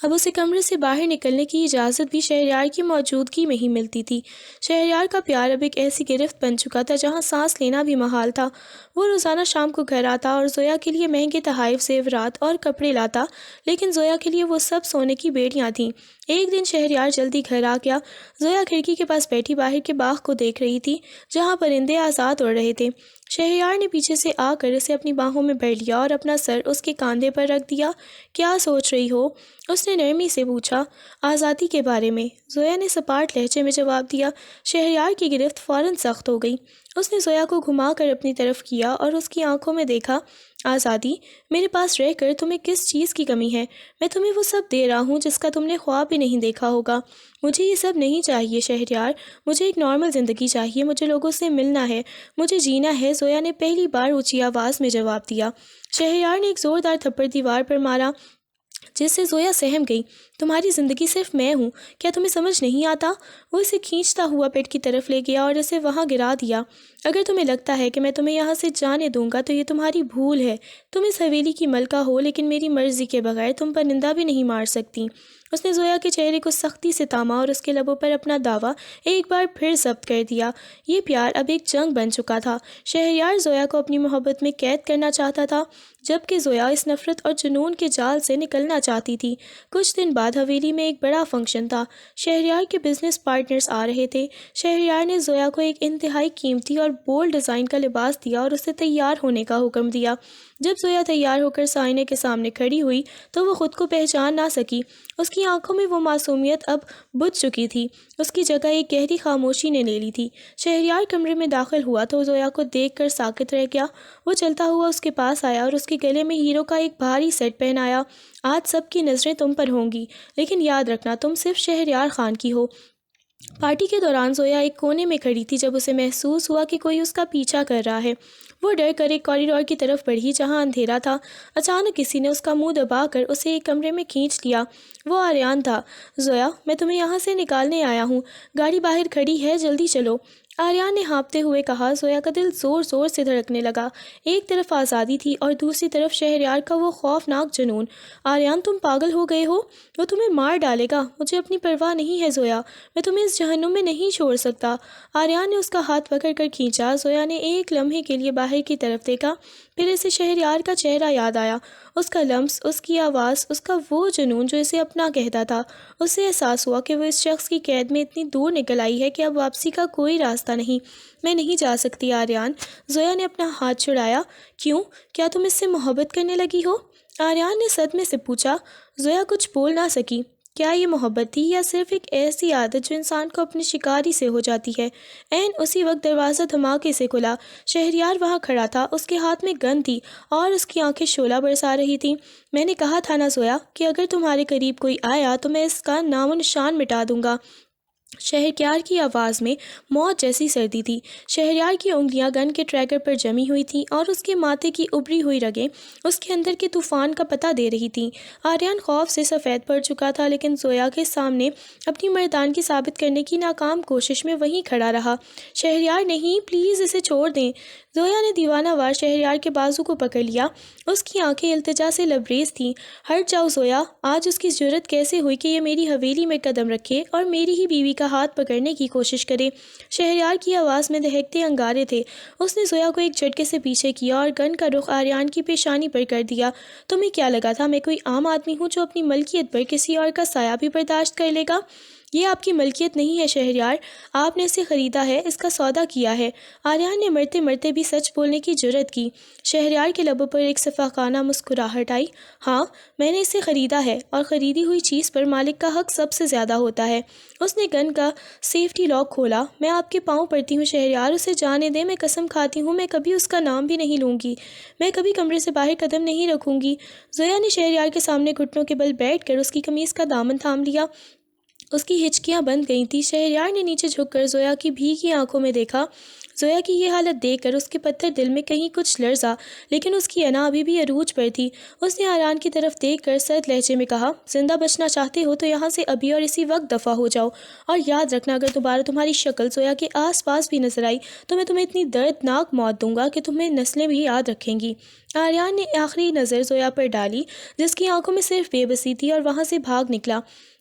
اب اسے کمرے سے باہر نکلنے کی اجازت بھی شہریار کی موجودگی میں ہی ملتی تھی۔ شہریار کا پیار اب ایک ایسی گرفت بن چکا تھا جہاں سانس لینا بھی محال تھا۔ وہ روزانہ شام کو گھر آتا اور زویا کے لیے مہنگے تحائف، زیورات اور کپڑے لاتا، لیکن زویا کے لیے وہ سب سونے کی بیڑیاں تھیں۔ ایک دن شہریار جلدی گھر آ گیا۔ زویا کھڑکی کے پاس بیٹھی باہر کے باغ کو دیکھ رہی تھی، جہاں پرندے آزاد اڑ رہے تھے۔ شہریار نے پیچھے سے آ کر اسے اپنی باہوں میں بھر لیا اور اپنا سر اس کے کاندھے پر رکھ دیا۔ کیا سوچ رہی ہو؟ اس نے نرمی سے پوچھا۔ آزادی کے بارے میں، زویا نے سپاٹ لہجے میں جواب دیا۔ شہریار کی گرفت فوراً سخت ہو گئی۔ اس نے زویا کو گھما کر اپنی طرف کیا اور اس کی آنکھوں میں دیکھا۔ آزادی؟ میرے پاس رہ کر تمہیں کس چیز کی کمی ہے؟ میں تمہیں وہ سب دے رہا ہوں جس کا تم نے خواب بھی نہیں دیکھا ہوگا۔ مجھے یہ سب نہیں چاہیے شہریار، مجھے ایک نارمل زندگی چاہیے، مجھے لوگوں سے ملنا ہے، مجھے جینا ہے، زویا نے پہلی بار اونچی آواز میں جواب دیا۔ شہریار نے ایک زوردار تھپڑ دیوار پر مارا، جس سے زویا سہم گئی۔ تمہاری زندگی صرف میں ہوں، کیا تمہیں سمجھ نہیں آتا؟ وہ اسے کھینچتا ہوا پیٹ کی طرف لے گیا اور اسے وہاں گرا دیا۔ اگر تمہیں لگتا ہے کہ میں تمہیں یہاں سے جانے دوں گا تو یہ تمہاری بھول ہے۔ تم اس حویلی کی ملکہ ہو، لیکن میری مرضی کے بغیر تم پرندہ بھی نہیں مار سکتی۔ اس نے زویا کے چہرے کو سختی سے تاما اور اس کے لبوں پر اپنا دعویٰ ایک بار پھر ضبط کر دیا۔ یہ پیار اب ایک جنگ بن چکا تھا۔ شہریار زویا کو اپنی محبت میں قید کرنا چاہتا تھا، جبکہ زویا اس نفرت اور جنون کے جال سے نکلنا چاہتی تھی۔ کچھ دن بعد حویلی میں ایک بڑا فنکشن تھا۔ شہریار کے بزنس پارٹنرز آ رہے تھے۔ شہریار نے زویا کو ایک انتہائی قیمتی اور بولڈ ڈیزائن کا لباس دیا اور اسے تیار ہونے کا حکم دیا۔ جب زویا تیار ہو کر آئینے کے سامنے کھڑی ہوئی تو وہ خود کو پہچان نہ سکی۔ اس کی آنکھوں میں وہ معصومیت اب بجھ چکی تھی، اس کی جگہ ایک گہری خاموشی نے لے لی تھی۔ شہریار کمرے میں داخل ہوا تو زویا کو دیکھ کر ساکت رہ گیا۔ وہ چلتا ہوا اس کے پاس آیا اور اس کے گلے میں ہیروں کا ایک بھاری سیٹ پہنایا۔ آج سب کی نظریں تم پر ہوں گی، لیکن یاد رکھنا تم صرف شہریار خان کی ہو۔ پارٹی کے دوران زویا ایک کونے میں کھڑی تھی جب اسے محسوس ہوا کہ کوئی اس کا پیچھا کر رہا ہے۔ وہ ڈر کر ایک کوریڈور کی طرف بڑھی جہاں اندھیرا تھا۔ اچانک کسی نے اس کا منہ دبا کر اسے ایک کمرے میں کھینچ لیا۔ وہ آریان تھا۔ زویا، میں تمہیں یہاں سے نکالنے آیا ہوں، گاڑی باہر کھڑی ہے، جلدی چلو، آریان نے ہانپتے ہوئے کہا۔ زویا کا دل زور زور سے دھڑکنے لگا۔ ایک طرف آزادی تھی اور دوسری طرف شہریار کا وہ خوفناک جنون۔ آریان، تم پاگل ہو گئے ہو؟ وہ تمہیں مار ڈالے گا۔ مجھے اپنی پرواہ نہیں ہے زویا، میں تمہیں اس جہنم میں نہیں چھوڑ سکتا۔ آریان نے اس کا ہاتھ پکڑ کر کھینچا۔ زویا نے ایک لمحے کے لیے باہر کی طرف دیکھا، پھر اسے شہریار کا چہرہ یاد آیا، اس کا لمس، اس کی آواز، اس کا وہ جنون جو اسے اپنا کہتا تھا۔ اسے احساس ہوا کہ وہ اس شخص کی قید میں اتنی دور نکل آئی ہے کہ اب واپسی کا کوئی راستہ نہیں۔ میں نہیں جا سکتی آریان۔ زویا نے اپنا ہاتھ چھڑایا۔ کیوں؟ کیا تم اس سے محبت کرنے لگی ہو؟ آریان نے صدمے سے پوچھا۔ زویا کچھ بول نہ سکی۔ کیا یہ محبت تھی یا صرف ایک ایسی عادت جو انسان کو اپنے شکاری سے ہو جاتی ہے؟ عین اسی وقت دروازہ دھماکے سے کھلا۔ شہریار وہاں کھڑا تھا، اس کے ہاتھ میں گن تھی اور اس کی آنکھیں شعلہ برسا رہی تھیں۔ میں نے کہا تھا نا زویا کہ اگر تمہارے قریب کوئی آیا تو میں اس کا نام و نشان مٹا دوں گا۔ شہریار کی آواز میں موت جیسی سردی تھی۔ شہریار کی انگلیاں گن کے ٹریگر پر جمی ہوئی تھیں اور اس کے ماتھے کی ابری ہوئی رگیں اس کے اندر کے طوفان کا پتہ دے رہی تھیں۔ آریان خوف سے سفید پڑ چکا تھا، لیکن زویا کے سامنے اپنی مردانگی ثابت کرنے کی ناکام کوشش میں وہیں کھڑا رہا۔ شہریار، نہیں، پلیز اسے چھوڑ دیں۔ زویا نے دیوانہ وار شہریار کے بازو کو پکڑ لیا۔ اس کی آنکھیں التجا سے لبریز تھیں۔ ہٹ جاؤ زویا، آج اس کی جرأت کیسے ہوئی کہ یہ میری حویلی میں قدم رکھے اور میری ہی بیوی کا ہاتھ پکڑنے کی کوشش کرے۔ شہریار کی آواز میں دہکتے انگارے تھے۔ اس نے زویا کو ایک جھٹکے سے پیچھے کیا اور گن کا رخ آریان کی پیشانی پر کر دیا۔ تمہیں کیا لگا تھا میں کوئی عام آدمی ہوں جو اپنی ملکیت پر کسی اور کا سایہ بھی برداشت کر لے گا؟ یہ آپ کی ملکیت نہیں ہے شہریار، آپ نے اسے خریدا ہے، اس کا سودا کیا ہے۔ آریان نے مرتے مرتے بھی سچ بولنے کی جرأت کی۔ شہریار کے لبوں پر ایک شفقانہ مسکراہٹ آئی۔ ہاں، میں نے اسے خریدا ہے، اور خریدی ہوئی چیز پر مالک کا حق سب سے زیادہ ہوتا ہے۔ اس نے گن کا سیفٹی لاک کھولا۔ میں آپ کے پاؤں پڑتی ہوں شہریار، اسے جانے دیں، میں قسم کھاتی ہوں میں کبھی اس کا نام بھی نہیں لوں گی، میں کبھی کمرے سے باہر قدم نہیں رکھوں گی۔ زویا نے شہریار کے سامنے گھٹنوں کے بل بیٹھ کر اس کی قمیص کا دامن تھام لیا۔ اس کی ہچکیاں بند گئی تھیں۔ شہریار نے نیچے جھک کر زویا کی بھیگی آنکھوں میں دیکھا۔ زویا کی یہ حالت دیکھ کر اس کے پتھر دل میں کہیں کچھ لرزا، لیکن اس کی انا ابھی بھی عروج پر تھی۔ اس نے آریان کی طرف دیکھ کر سرد لہجے میں کہا، زندہ بچنا چاہتے ہو تو یہاں سے ابھی اور اسی وقت دفع ہو جاؤ، اور یاد رکھنا اگر دوبارہ تمہاری شکل زویا کے آس پاس بھی نظر آئی تو میں تمہیں اتنی دردناک موت دوں گا کہ تمہیں نسلیں بھی یاد رکھیں گی۔ آریان نے آخری نظر زویا پر ڈالی جس کی آنکھوں میں صرف بے بسی تھی، اور وہاں سے بھاگ نکلا۔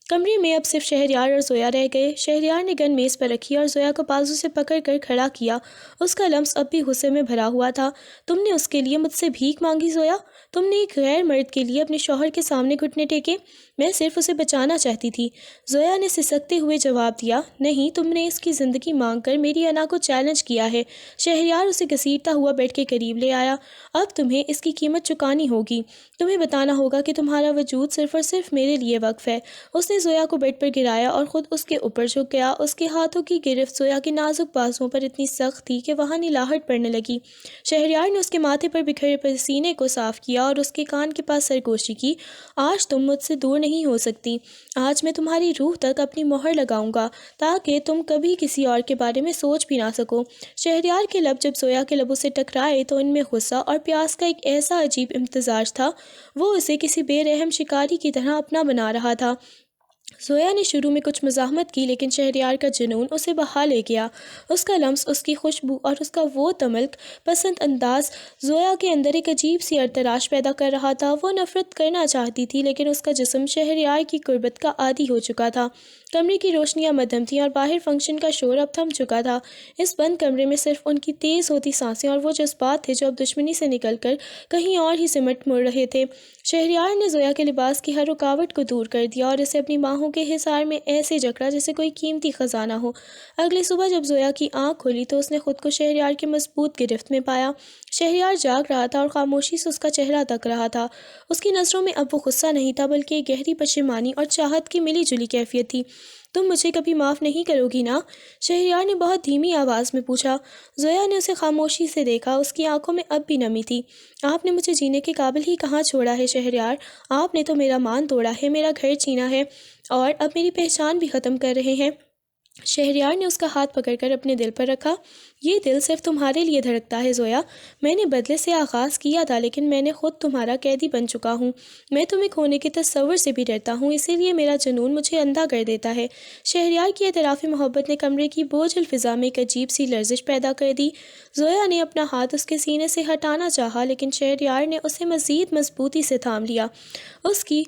کمرے میں اب صرف شہریار اور زویا رہ گئے۔ شہریار نے گن میز پر رکھی اور زویا کو بازو سے پکڑ کر کھڑا کیا۔ اس کا لمس اب بھی غصے میں بھرا ہوا تھا۔ تم نے اس کے لیے مجھ سے بھیک مانگی زویا؟ تم نے ایک غیر مرد کے لیے اپنے شوہر کے سامنے گھٹنے ٹیکے؟ میں صرف اسے بچانا چاہتی تھی، زویا نے سسکتے ہوئے جواب دیا۔ نہیں، تم نے اس کی زندگی مانگ کر میری انا کو چیلنج کیا ہے۔ شہریار اسے گھسیٹتا ہوا بیڈ کے قریب لے آیا۔ اب تمہیں اس کی قیمت چکانی ہوگی، تمہیں بتانا ہوگا کہ تمہارا وجود صرف اور صرف میرے لیے وقف ہے۔ اس نے زویا کو بیڈ پر گرایا اور خود اس کے اوپر جھک گیا۔ اس کے ہاتھوں کی گرفت زویا کے نازک بازوؤں پر اتنی سخت تھی کہ وہاں نلاہٹ پڑنے لگی۔ شہریار نے اس کے ماتھے پر بکھرے پسینے کو صاف کیا اور اس کے کان کے پاس سرگوشی کی۔ آج تم مجھ سے دور نہیں ہو سکتی، آج میں تمہاری روح تک اپنی مہر لگاؤں گا تاکہ تم کبھی کسی اور کے بارے میں سوچ بھی نہ سکو۔ شہریار کے لب جب زویا کے لبوں سے ٹکرائے تو ان میں غصہ اور پیاس کا ایک ایسا عجیب امتزاج تھا، وہ اسے کسی بے رحم شکاری کی طرح اپنا بنا رہا تھا۔ زویا نے شروع میں کچھ مزاحمت کی، لیکن شہریار کا جنون اسے بہا لے گیا۔ اس کا لمس، اس کی خوشبو اور اس کا وہ تملک پسند انداز زویا کے اندر ایک عجیب سی ارتراش پیدا کر رہا تھا۔ وہ نفرت کرنا چاہتی تھی، لیکن اس کا جسم شہریار کی قربت کا عادی ہو چکا تھا۔ کمرے کی روشنیاں مدھم تھیں اور باہر فنکشن کا شور اب تھم چکا تھا۔ اس بند کمرے میں صرف ان کی تیز ہوتی سانسیں اور وہ جذبات تھے جو اب دشمنی سے نکل کر کہیں اور ہی سمٹ مڑ رہے تھے۔ شہریار نے زویا کے لباس کی ہر رکاوٹ کو دور کر دیا اور اسے اپنی باہوں کے حصار میں ایسے جکڑا جیسے کوئی قیمتی خزانہ ہو۔ اگلی صبح جب زویا کی آنکھ کھلی تو اس نے خود کو شہریار کی مضبوط گرفت میں پایا۔ شہریار جاگ رہا تھا اور خاموشی سے اس کا چہرہ تک رہا تھا۔ اس کی نظروں میں اب وہ غصہ نہیں تھا، بلکہ ایک گہری پشیمانی اور چاہت کی ملی جلی کیفیت تھی۔ تم مجھے کبھی معاف نہیں کرو گی نا؟ شہریار نے بہت دھیمی آواز میں پوچھا۔ زویا نے اسے خاموشی سے دیکھا، اس کی آنکھوں میں اب بھی نمی تھی۔ آپ نے مجھے جینے کے قابل ہی کہاں چھوڑا ہے شہریار، آپ نے تو میرا مان توڑا ہے، میرا گھر چھینا ہے اور اب میری پہچان بھی ختم کر رہے ہیں۔ شہریار نے اس کا ہاتھ پکڑ کر اپنے دل پر رکھا۔ یہ دل صرف تمہارے لیے دھڑکتا ہے زویا، میں نے بدلے سے آغاز کیا تھا لیکن میں نے خود تمہارا قیدی بن چکا ہوں۔ میں تمہیں کھونے کے تصور سے بھی ڈرتا ہوں، اسی لیے میرا جنون مجھے اندھا کر دیتا ہے۔ شہریار کی اعتراف محبت نے کمرے کی بوجھل فضا میں ایک عجیب سی لرزش پیدا کر دی۔ زویا نے اپنا ہاتھ اس کے سینے سے ہٹانا چاہا، لیکن شہریار نے اسے مزید مضبوطی سے تھام لیا۔ اس کی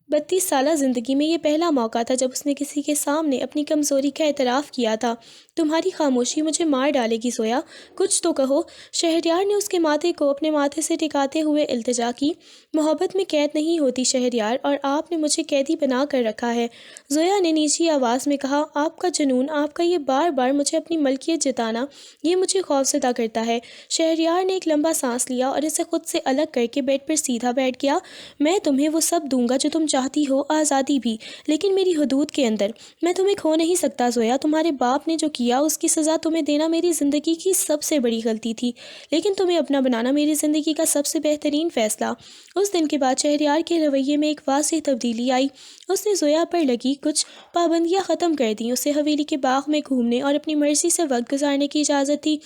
32 سالہ زندگی میں یہ پہلا موقع تھا جب اس نے کسی کے سامنے اپنی کمزوری کا اعتراف کیا تھا۔ تمہاری خاموشی مجھے مار ڈالے گی زویا، کچھ تو کہو۔ شہریار نے اس کے ماتھے کو اپنے ماتھے سے ٹکاتے ہوئے التجا کی۔ محبت میں قید نہیں ہوتی شہریار، اور آپ نے مجھے قیدی بنا کر رکھا ہے۔ زویا نے نیچی آواز میں کہا، آپ کا جنون، آپ کا یہ بار بار مجھے اپنی ملکیت جتانا، یہ مجھے خوفزدہ کرتا ہے۔ شہریار نے ایک لمبا سانس لیا اور اسے خود سے الگ کر کے بیڈ پر سیدھا بیٹھ گیا۔ میں تمہیں وہ سب دوں گا جو تم چاہتی ہو، آزادی بھی، لیکن میری حدود کے اندر۔ میں تمہیں کھو نہیں سکتا زویا، تمہارے باپ نے جو کیا اس کی سزا تمہیں دینا میری زندگی کی سب سے بڑی غلطی تھی، لیکن تمہیں اپنا بنانا میری زندگی کا سب سے بہترین فیصلہ۔ اس دن کے بعد شہریار کے رویے میں ایک واضح تبدیلی آئی۔ اس نے زویا پر لگی کچھ پابندیاں ختم کر دیں، اسے حویلی کے باغ میں گھومنے اور اپنی مرضی سے وقت گزارنے کی اجازت دی،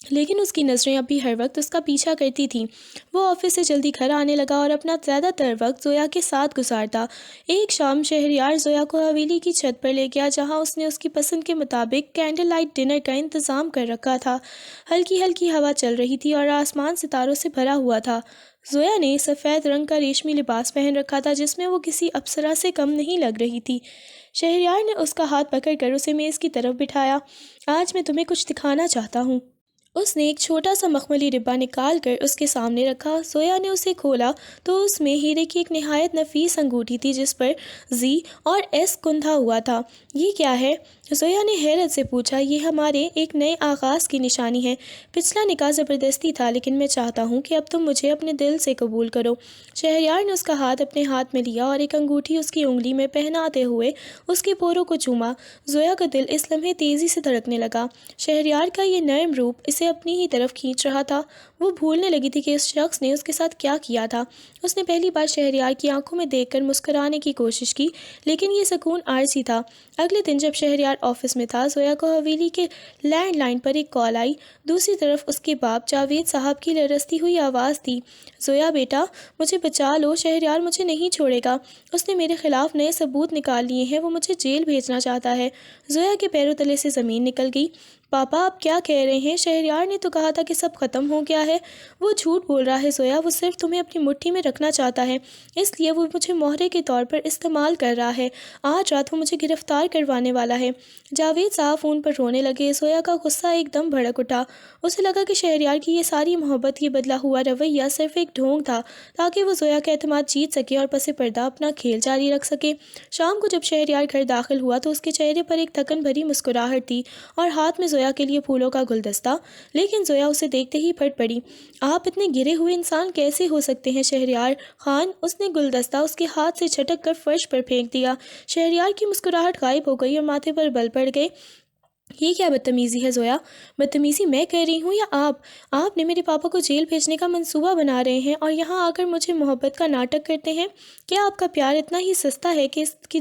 لیکن اس کی نظریں اب بھی ہر وقت اس کا پیچھا کرتی تھیں۔ وہ آفس سے جلدی گھر آنے لگا اور اپنا زیادہ تر وقت زویا کے ساتھ گزارتا۔ ایک شام شہریار زویا کو حویلی کی چھت پر لے گیا، جہاں اس نے اس کی پسند کے مطابق کینڈل لائٹ ڈنر کا انتظام کر رکھا تھا۔ ہلکی ہلکی ہوا چل رہی تھی اور آسمان ستاروں سے بھرا ہوا تھا۔ زویا نے سفید رنگ کا ریشمی لباس پہن رکھا تھا جس میں وہ کسی اپسرا سے کم نہیں لگ رہی تھی۔ شہریار نے اس کا ہاتھ پکڑ کر اسے میز کی طرف بٹھایا۔ آج میں تمہیں کچھ دکھانا چاہتا ہوں۔ اس نے ایک چھوٹا سا مخملی ڈبہ نکال کر اس کے سامنے رکھا۔ زویا نے اسے کھولا تو اس میں ہیرے کی ایک نہایت نفیس انگوٹھی تھی جس پر زی اور ایس کندھا ہوا تھا۔ یہ کیا ہے؟ زویا نے حیرت سے پوچھا۔ یہ ہمارے ایک نئے آغاز کی نشانی ہے۔ پچھلا نکاح زبردستی تھا لیکن میں چاہتا ہوں کہ اب تم مجھے اپنے دل سے قبول کرو۔ شہریار نے اس کا ہاتھ اپنے ہاتھ میں لیا اور ایک انگوٹھی اس کی انگلی میں پہناتے ہوئے اس کے پوروں کو چوما۔ زویا کا دل اس لمحے تیزی سے دھڑکنے لگا۔ شہریار کا یہ نرم روپ اسے اپنی ہی طرف کھینچ رہا تھا۔ وہ بھولنے لگی تھی کہ اس شخص نے اس کے ساتھ کیا کیا تھا۔ اس نے پہلی بار شہریار کی آنکھوں میں دیکھ کر مسکرانے کی کوشش کی لیکن یہ سکون عارضی تھا۔ اگلے دن جب شہریار آفس میں تھا، زویا کو حویلی کے لینڈ لائن پر ایک کال آئی۔ دوسری طرف اس کے باپ جاوید صاحب کی لرزتی ہوئی آواز تھی۔ زویا بیٹا، مجھے بچا لو، شہریار مجھے نہیں چھوڑے گا۔ اس نے میرے خلاف نئے ثبوت نکال لیے ہیں، وہ مجھے جیل بھیجنا چاہتا ہے۔ زویا کے پیروں تلے سے زمین نکل گئی۔ پاپا آپ کیا کہہ رہے ہیں؟ شہریار نے تو کہا تھا کہ سب ختم ہو گیا ہے۔ وہ جھوٹ بول رہا ہے زویا، وہ صرف تمہیں اپنی مٹھی میں رکھنا چاہتا ہے، اس لیے وہ مجھے مہرے کے طور پر استعمال کر رہا ہے۔ آج رات وہ مجھے گرفتار کروانے والا ہے۔ جاوید صاحب فون پر رونے لگے۔ زویا کا غصہ ایک دم بھڑک اٹھا۔ اسے لگا کہ شہریار کی یہ ساری محبت، یہ بدلا ہوا رویہ صرف ایک ڈھونگ تھا تاکہ وہ زویا کا اعتماد جیت سکے اور پس پردہ اپنا کھیل جاری رکھ سکے۔ شام کو جب شہریار گھر داخل ہوا تو اس کے چہرے پر ایک تھکن بھری مسکراہٹ تھی اور ہاتھ میں زویا کے لیے پھولوں کا گلدستہ، لیکن زویا اسے دیکھتے ہی پھٹ پڑی۔ آپ اتنے گرے ہوئے انسان کیسے ہو سکتے ہیں شہریار خان؟ اس نے گلدستہ اس کے ہاتھ سے چھٹک کر فرش پر پھینک دیا۔ شہریار کی مسکراہٹ غائب ہو گئی اور ماتھے پر بل پڑ گئے۔ یہ کیا بدتمیزی ہے زویا؟ بدتمیزی میں کر رہی ہوں یا آپ؟ آپ نے میرے پاپا کو جیل بھیجنے کا منصوبہ بنا رہے ہیں اور یہاں آ کر مجھے محبت کا ناٹک کرتے ہیں۔ کیا آپ کا پیار اتنا ہی سستا ہے کہ اس کی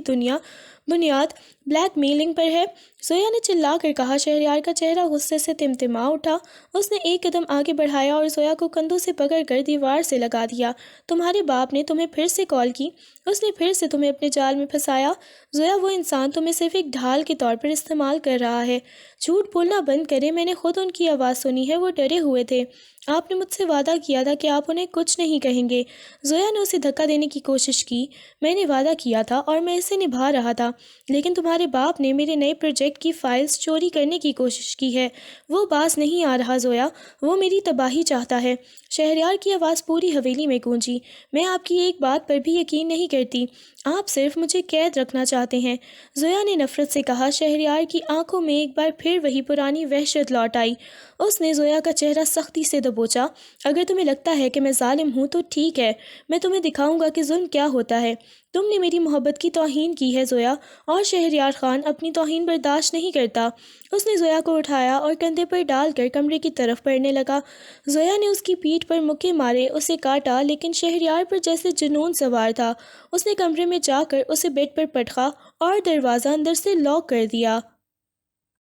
بنیاد بلیک میلنگ پر ہے؟ زویا نے چلا کر کہا۔ شہریار کا چہرہ غصے سے تمتما اٹھا۔ اس نے ایک قدم آگے بڑھایا اور زویا کو کندھوں سے پکڑ کر دیوار سے لگا دیا۔ تمہارے باپ نے تمہیں پھر سے کال کی؟ اس نے پھر سے تمہیں اپنے جال میں پھنسایا؟ زویا، وہ انسان تمہیں صرف ایک ڈھال کے طور پر استعمال کر رہا ہے۔ جھوٹ بولنا بند کرے، میں نے خود ان کی آواز سنی ہے، وہ ڈرے ہوئے تھے۔ آپ نے مجھ سے وعدہ کیا تھا کہ آپ انہیں کچھ نہیں کہیں گے۔ زویا نے اسے دھکا دینے کی کوشش کی۔ میں نے وعدہ کیا تھا اور میں اسے نبھا رہا تھا، لیکن تمہارے باپ نے میرے نئے پروجیکٹ کی فائلز چوری کرنے کی کوشش کی ہے۔ وہ باز نہیں آ رہا زویا، وہ میری تباہی چاہتا ہے۔ شہریار کی آواز پوری حویلی میں گونجی۔ میں آپ کی ایک بات پر بھی یقین نہیں کرتی، آپ صرف مجھے قید رکھنا چاہتے ہیں، زویا نے نفرت سے کہا۔ شہریار کی آنکھوں میں ایک بار پھر وہی پرانی وحشت لوٹ آئی۔ اس نے زویا کا چہرہ سختی سے دبوچا۔ اگر تمہیں لگتا ہے کہ میں ظالم ہوں تو ٹھیک ہے، میں تمہیں دکھاؤں گا کہ ظلم کیا ہوتا ہے۔ تم نے میری محبت کی توہین کی ہے زویا، اور شہریار خان اپنی توہین برداشت نہیں کرتا۔ اس نے زویا کو اٹھایا اور کندھے پر ڈال کر کمرے کی طرف بڑھنے لگا۔ زویا نے اس کی پیٹھ پر مکے مارے اسے کاٹا، لیکن شہریار پر جیسے جنون سوار تھا۔ اس نے کمرے میں جا کر اسے بیڈ پر پٹخا اور دروازہ اندر سے لاک کر دیا۔